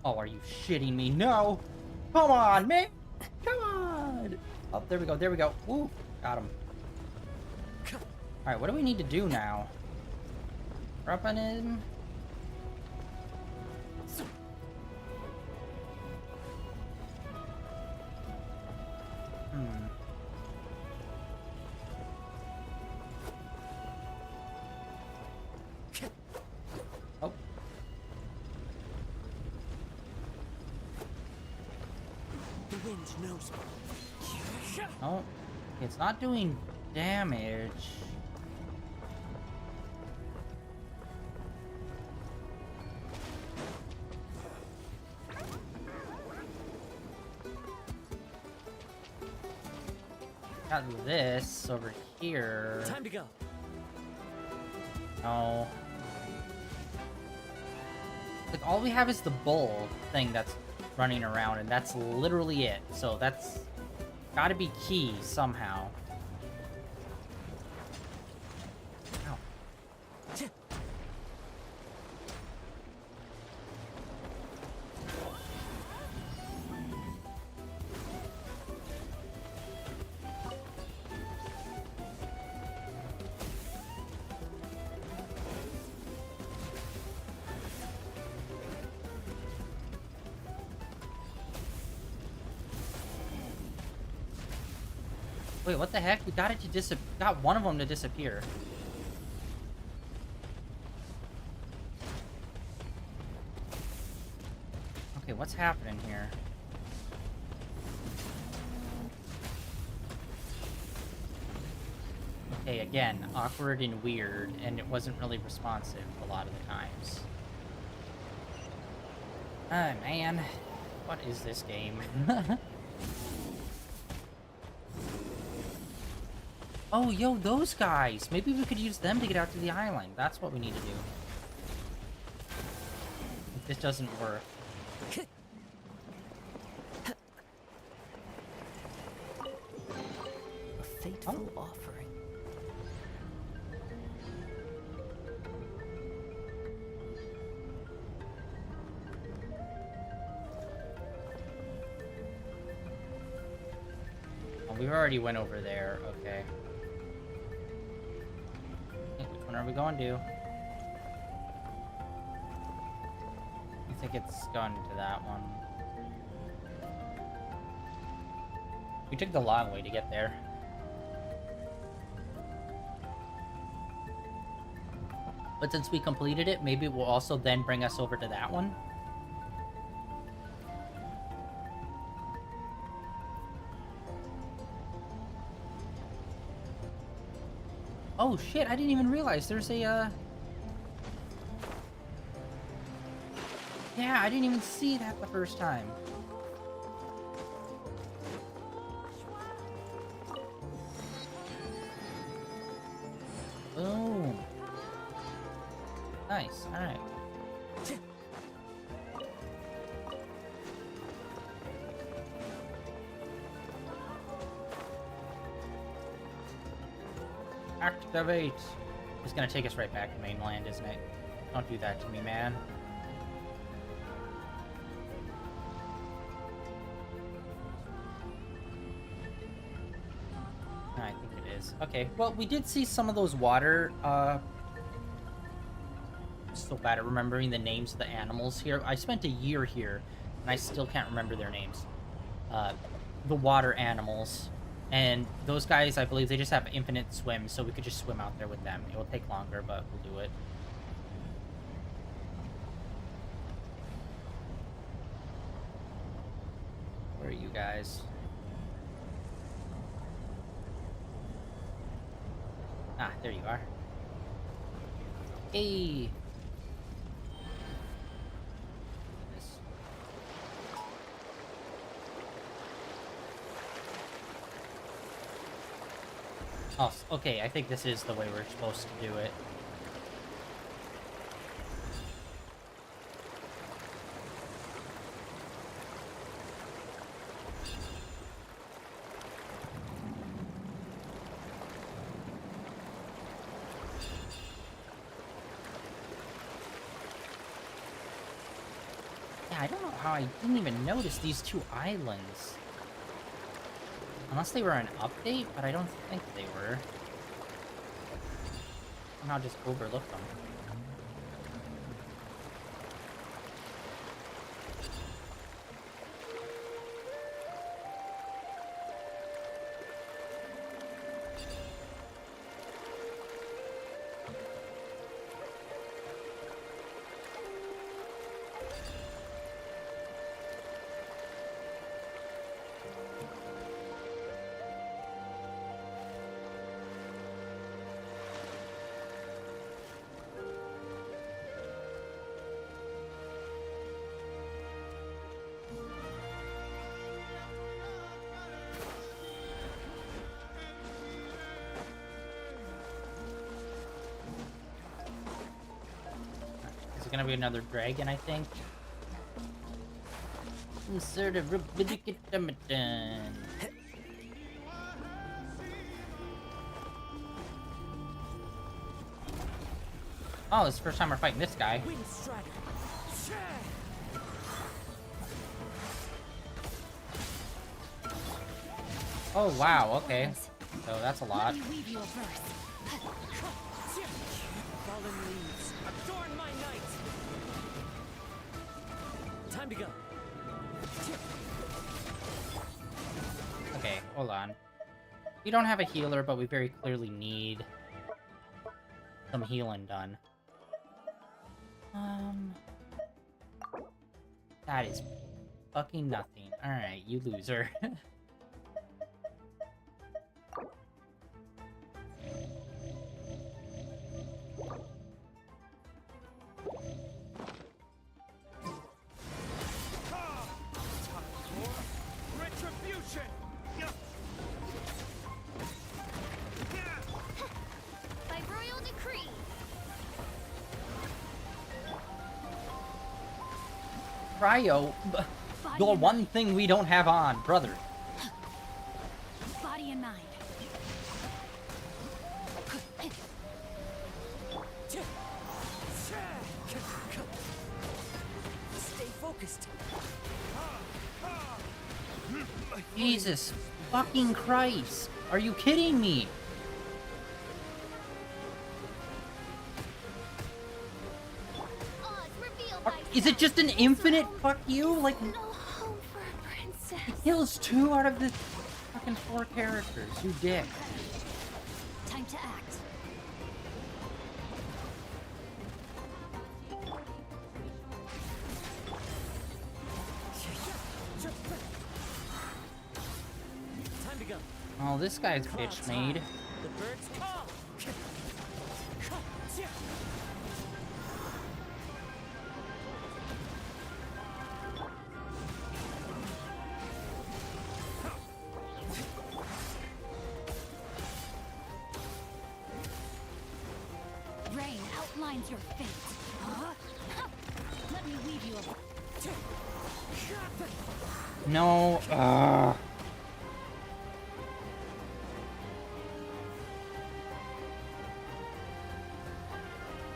Oh, are you shitting me? No! Come on, man! Come on! Oh, there we go, there we go. Woo! Got him. Alright, what do we need to do now? We're up on him. Oh, The wind knows me. Oh, it's not doing damage. Got this over here. Time to go. No. Like, all we have is the bull thing that's running around, and that's literally it. So that's gotta be key somehow. Ow. Wait, what the heck? We got it to got one of them to disappear. Okay, what's happening here? Okay, again, awkward and weird, and it wasn't really responsive a lot of the times. Oh, man. What is this game? Oh, yo, those guys! Maybe we could use them to get out to the island. That's what we need to do. If this doesn't work. A fateful offering. Oh, we already went over there. Okay. Which one are we going to? I think it's going to that one. We took the long way to get there. But since we completed it, maybe it will also then bring us over to that one. Oh shit, I didn't even realize there's a, Yeah, I didn't even see that the first time. Boom. Nice, alright. Activate! It's gonna take us right back to mainland, isn't it? Don't do that to me, man. I think it is. Okay, well, we did see some of those water, so bad at remembering the names of the animals here. I spent a year here, and I still can't remember their names. The water animals. And those guys, I believe, they just have infinite swim, so we could just swim out there with them. It will take longer, but we'll do it. Where are you guys? Ah, there you are. Hey! Oh, okay, I think this is the way we're supposed to do it. Yeah, I don't know how I didn't even notice these two islands. Unless they were an update, but I don't think they were. Somehow just overlooked them. gonna be another dragon, I think. Insert a Rubidikitamatan. Oh, it's the first time we're fighting this guy. Wind Strider. Oh, wow, okay. So that's a lot. Let me weave you a verse. Fallen leaves, adorn my night. Time to go. Okay, hold on. We don't have a healer, but we very clearly need some healing done. That is fucking nothing. Alright, you loser. Retribution. By royal decree. Cryo, the one thing we don't have on, brother. Body and mind. Stay focused. Jesus fucking Christ. Are you kidding me? Odds revealed by Is it just an infinite fuck you? Like, no home for a princess. it kills 2 out of the fucking 4 characters, you dick. Time to act. Time to go. Oh, this guy's bitch made. The birds call. Rain outlines your fate. Huh? Let me weave you a... No,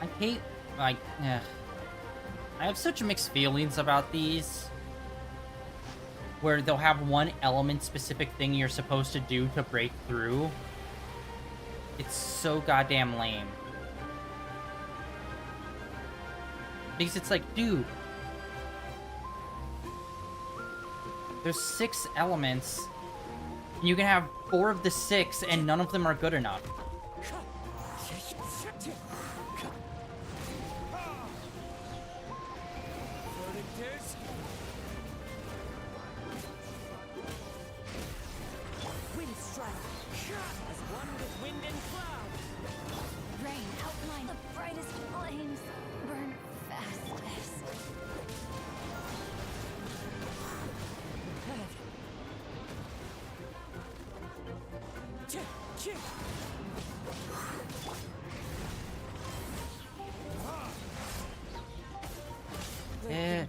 I hate, like, I have such mixed feelings about these. Where they'll have one element-specific thing you're supposed to do to break through. It's so goddamn lame. Because it's like, dude, there's 6 elements, and you can have 4 of the 6, and none of them are good enough. Wind Strider. As one with wind and cloud. Rain outline the brightest flames. Burn fastest. Yeah.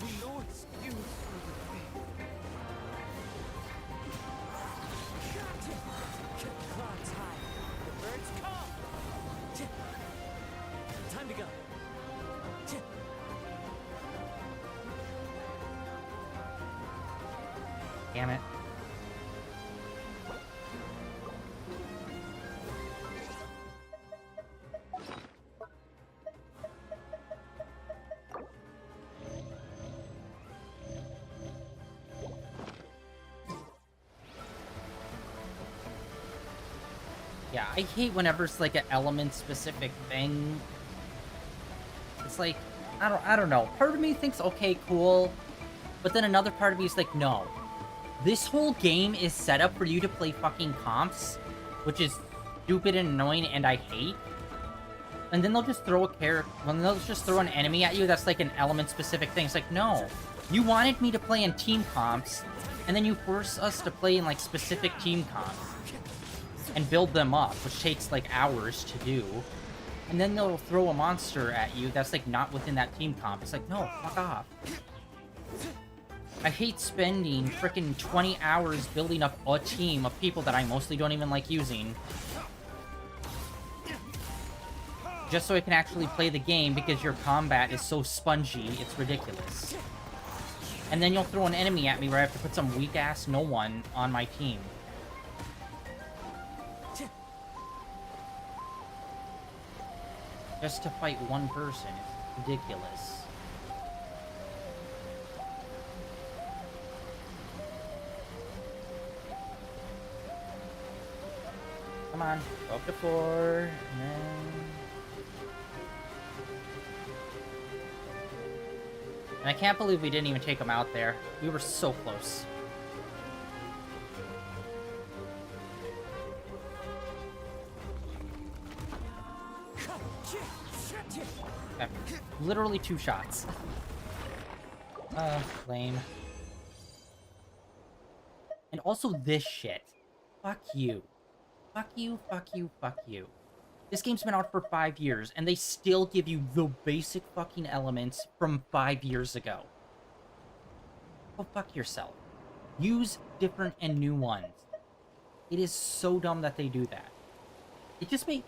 Clouds high. The birds call. Time to go. Damn it. Yeah, I hate whenever it's like an element-specific thing. It's like, I don't know. Part of me thinks, okay, cool. But then another part of me is like, no. This whole game is set up for you to play fucking comps, which is stupid and annoying and I hate. And then they'll just throw a character, when they'll just throw an enemy at you that's like an element-specific thing. It's like, no. You wanted me to play in team comps, and then you force us to play in like specific team comps. And build them up, which takes like hours to do. And then they'll throw a monster at you that's, like, not within that team comp. It's like, no, fuck off. I hate spending frickin' 20 hours building up a team of people that I mostly don't even like using. Just so I can actually play the game because your combat is so spongy, it's ridiculous. And then you'll throw an enemy at me where I have to put some weak-ass no one on my team. Just to fight one person. It's ridiculous. Come on, go up to 4, and then... And I can't believe we didn't even take him out there. We were so close. Okay. Literally 2 shots. Lame. And also this shit. Fuck you. Fuck you, fuck you, fuck you. This game's been out for 5 years, and they still give you the basic fucking elements from 5 years ago. Go fuck yourself. Use different and new ones. It is so dumb that they do that. It just made...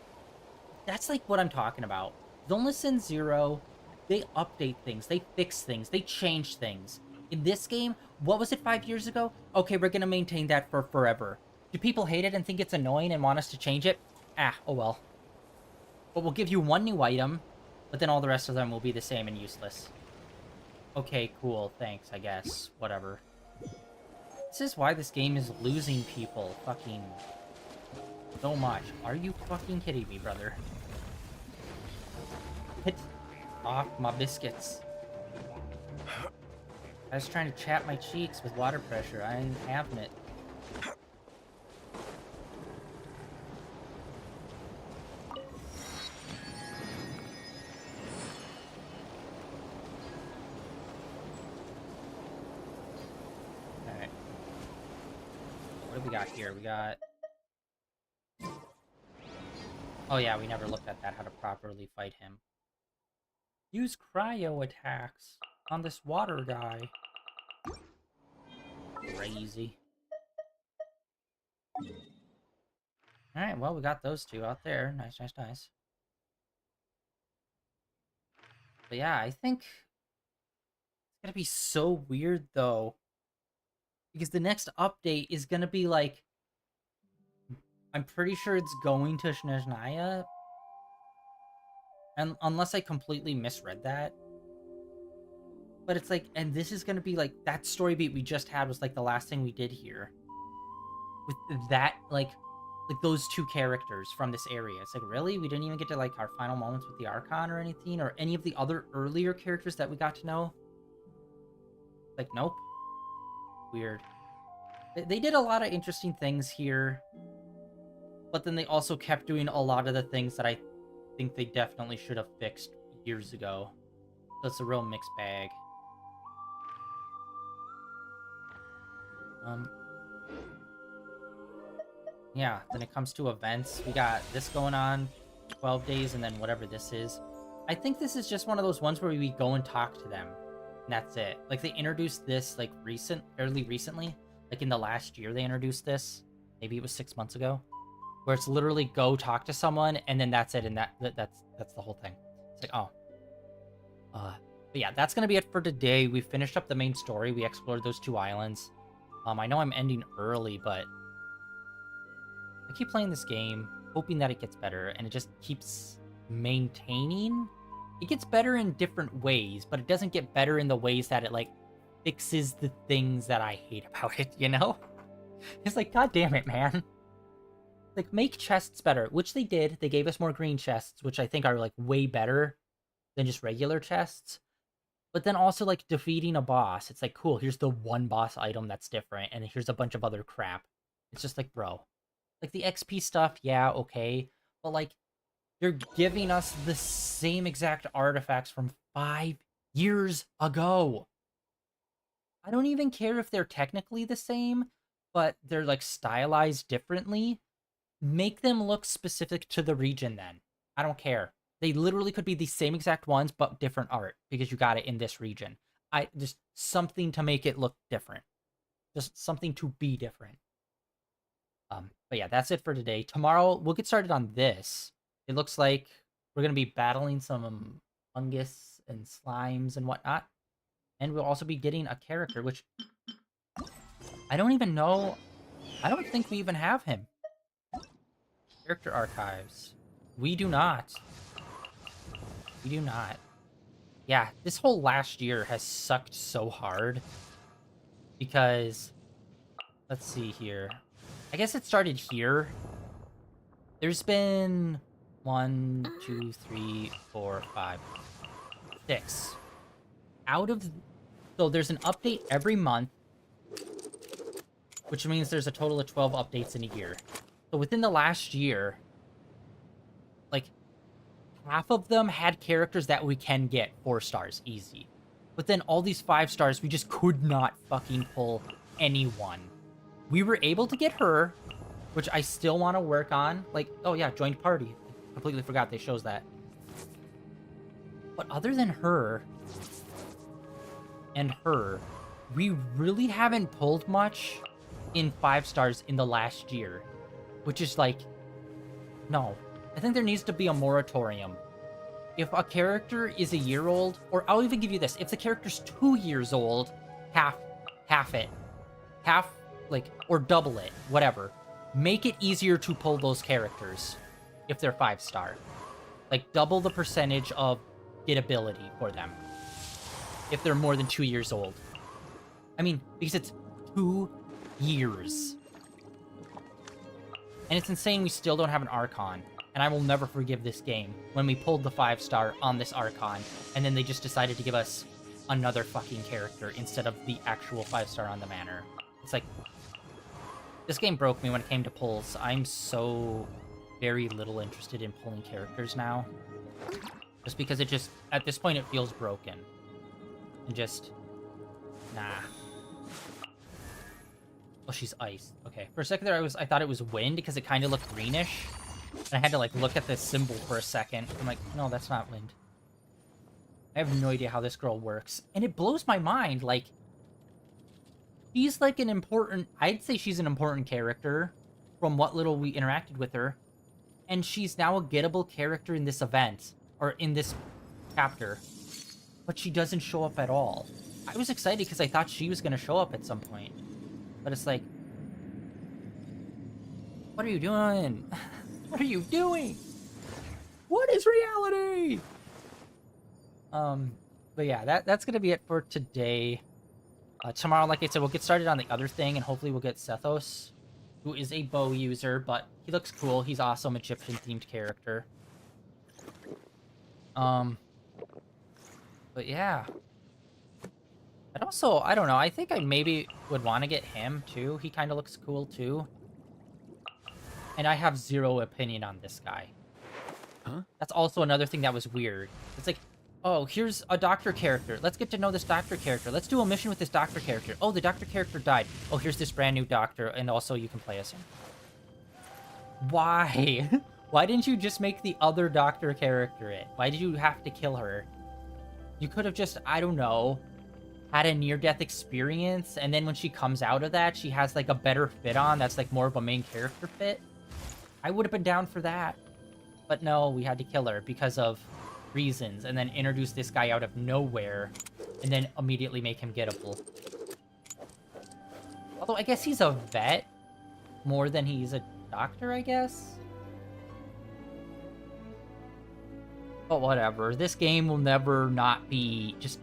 That's like what I'm talking about. Zoneless 0, they update things, they fix things, they change things. In this game, what was it 5 years ago? Okay, we're gonna maintain that for forever. Do people hate it and think it's annoying and want us to change it? Ah, oh well. But we'll give you one new item, but then all the rest of them will be the same and useless. Okay, cool, thanks, I guess. Whatever. This is why this game is losing people fucking so much. Are you fucking kidding me, brother? Hit off my biscuits. I was trying to chap my cheeks with water pressure. I ain't having it. Alright. What do we got here? We got... Oh yeah, we never looked at that, how to properly fight him. Use cryo attacks on this water guy. Crazy. Alright, well, we got those 2 out there. Nice, nice, nice. But yeah, I think it's gonna be so weird, though. Because the next update is gonna be, like... I'm pretty sure it's going to Snezhnaya. And unless I completely misread that. But it's like, and this is gonna be like, that story beat we just had was like the last thing we did here. With that, like those 2 characters from this area. It's like, really? We didn't even get to like our final moments with the Archon or anything? Or any of the other earlier characters that we got to know? Like, nope. Weird. They did a lot of interesting things here. But then they also kept doing a lot of the things that I think they definitely should have fixed years ago. So it's a real mixed bag. Yeah, then it comes to events. We got this going on, 12 days, and then whatever this is. I think this is just one of those ones where we go and talk to them. And that's it. Like, they introduced this, like, fairly recently. Like, in the last year they introduced this. Maybe it was 6 months ago. Where it's literally go talk to someone, and then that's it, and that's the whole thing. It's like, oh. But yeah, that's gonna be it for today. We finished up the main story. We explored those 2 islands. I know I'm ending early, but I keep playing this game, hoping that it gets better, and it just keeps maintaining. It gets better in different ways, but it doesn't get better in the ways that it, like, fixes the things that I hate about it, you know? It's like, god damn it, man. Like, make chests better, which they did. They gave us more green chests, which I think are, like, way better than just regular chests. But then also, like, defeating a boss. It's like, cool, here's the one boss item that's different, and here's a bunch of other crap. It's just like, bro. Like, the XP stuff, yeah, okay. But, like, you're giving us the same exact artifacts from 5 years ago. I don't even care if they're technically the same, but they're, like, stylized differently. Make them look specific to the region, then. I don't care. They literally could be the same exact ones, but different art because you got it in this region. Just something to make it look different. Just something to be different. But yeah, that's it for today. Tomorrow, we'll get started on this. It looks like we're going to be battling some fungus and slimes and whatnot. And we'll also be getting a character, which I don't even know. I don't think we even have him. Character archives. We do not. We do not. Yeah, this whole last year has sucked so hard. Because, let's see here. I guess it started here. There's been 1, 2, 3, 4, 5, 6. So there's an update every month, which means there's a total of 12 updates in a year. So within the last year, like, half of them had characters that we can get 4 stars easy. But then all these 5 stars, we just could not fucking pull anyone. We were able to get her, which I still want to work on. Like, oh yeah, joined party. I completely forgot they shows that. But other than her and her, we really haven't pulled much in 5 stars in the last year. Which is like, no. I think there needs to be a moratorium. If a character is a year old, or I'll even give you this, if the character's 2 years old, half it. Half, like, or double it, whatever. Make it easier to pull those characters if they're 5-star. Like, double the percentage of gettability for them if they're more than 2 years old. I mean, because it's 2 years. And it's insane we still don't have an archon. And I will never forgive this game when we pulled the 5-star on this archon, and then they just decided to give us another fucking character instead of the actual 5-star on the manor. It's like, this game broke me when it came to pulls. I'm so very little interested in pulling characters now. Just because it just, at this point, it feels broken. And just, nah. Oh, she's ice. Okay. For a second there, I thought it was wind because it kind of looked greenish. And I had to, like, look at this symbol for a second. I'm like, no, that's not wind. I have no idea how this girl works. And it blows my mind, like, she's, like, an important... I'd say she's an important character from what little we interacted with her. And she's now a gettable character in this event. Or in this chapter. But she doesn't show up at all. I was excited because I thought she was going to show up at some point. But it's like... What are you doing? What are you doing? What is reality? But yeah, that's gonna be it for today. Tomorrow, like I said, we'll get started on the other thing, and hopefully we'll get Sethos, who is a bow user, but he looks cool. He's awesome, Egyptian-themed character. But yeah. And also, I don't know, I think I maybe would want to get him, too. He kind of looks cool, too. And I have zero opinion on this guy. Huh? That's also another thing that was weird. It's like, oh, here's a doctor character. Let's get to know this doctor character. Let's do a mission with this doctor character. Oh, the doctor character died. Oh, here's this brand new doctor, and also you can play as him. Why? Why didn't you just make the other doctor character it? Why did you have to kill her? You could have just, I don't know, had a near-death experience, and then when she comes out of that, she has, like, a better fit on that's, like, more of a main character fit. I would have been down for that. But no, we had to kill her because of reasons, and then introduce this guy out of nowhere, and then immediately make him gettable. Although, I guess he's a vet more than he's a doctor, I guess? But whatever. This game will never not be just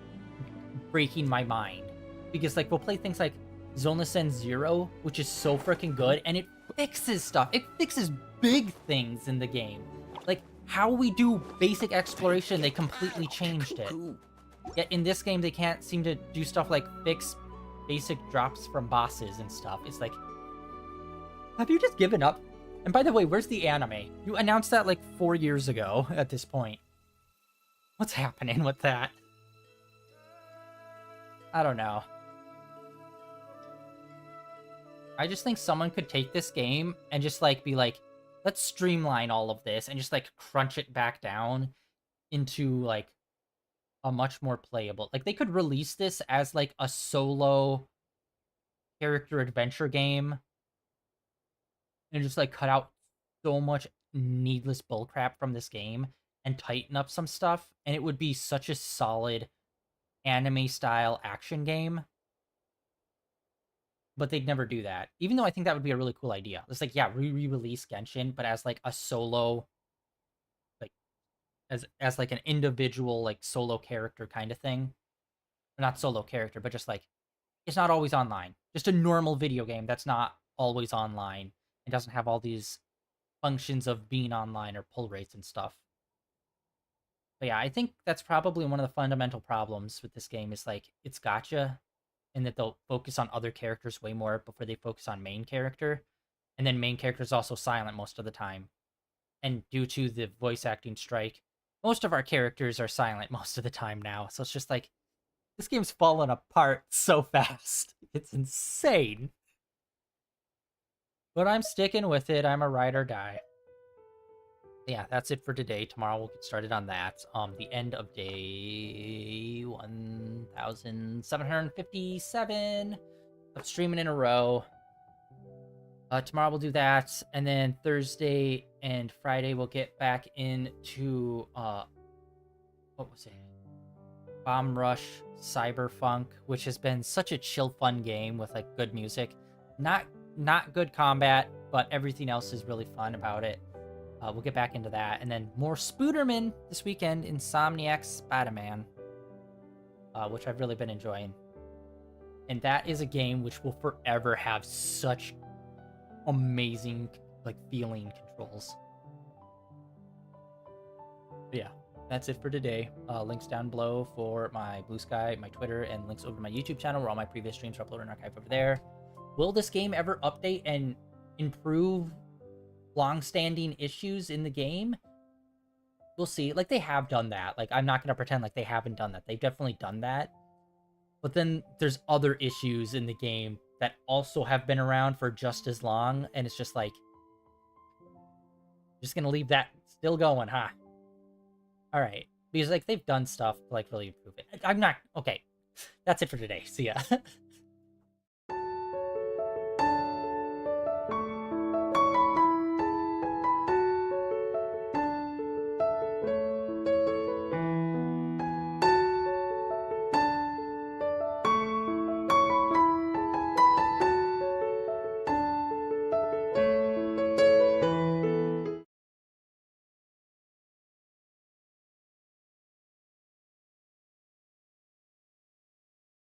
breaking my mind. Because, like, we'll play things like Zonesen Zero, which is so freaking good, and it fixes stuff. It fixes big things in the game. Like, how we do basic exploration, they completely changed it. Yet in this game, they can't seem to do stuff like fix basic drops from bosses and stuff. It's like, have you just given up? And by the way, where's the anime? You announced that like 4 years ago at this point. What's happening with that? I don't know. I just think someone could take this game and just like be like, let's streamline all of this and just like crunch it back down into like a much more playable. Like they could release this as like a solo character adventure game and just like cut out so much needless bullcrap from this game and tighten up some stuff, and it would be such a solid anime style action game. But they'd never do that, even though I think that would be a really cool idea. It's like, yeah, re-release Genshin, but as like a solo, like as like an individual like solo character kind of thing. Or not solo character, but just like it's not always online. Just a normal video game that's not always online and doesn't have all these functions of being online or pull rates and stuff. But yeah, I think that's probably one of the fundamental problems with this game is like it's gacha, and that they'll focus on other characters way more before they focus on main character. And then main character is also silent most of the time. And due to the voice acting strike, most of our characters are silent most of the time now. So it's just like, this game's fallen apart so fast. It's insane. But I'm sticking with it. I'm a ride or die. Yeah, that's it for today. Tomorrow we'll get started on that. The end of day 1757 of streaming in a row. Tomorrow we'll do that, and then Thursday and Friday we'll get back into what was it? Bomb Rush Cyberpunk, which has been such a chill, fun game with like good music. Not good combat, but everything else is really fun about it. We'll get back into that. And then more Spooderman this weekend, Insomniac Spider-Man, which I've really been enjoying. And that is a game which will forever have such amazing, like, feeling controls. But yeah, that's it for today. Links down below for my Blue Sky, my Twitter, and links over to my YouTube channel where all my previous streams are uploaded and archived over there. Will this game ever update and improve long-standing issues in the game? We'll see. Like, they have done that. Like, I'm not gonna pretend like they haven't done that. They've definitely done that. But then there's other issues in the game that also have been around for just as long, and it's just like, just gonna leave that still going, huh? All right, because like they've done stuff to like really improve it. I'm not okay. That's it for today. See ya.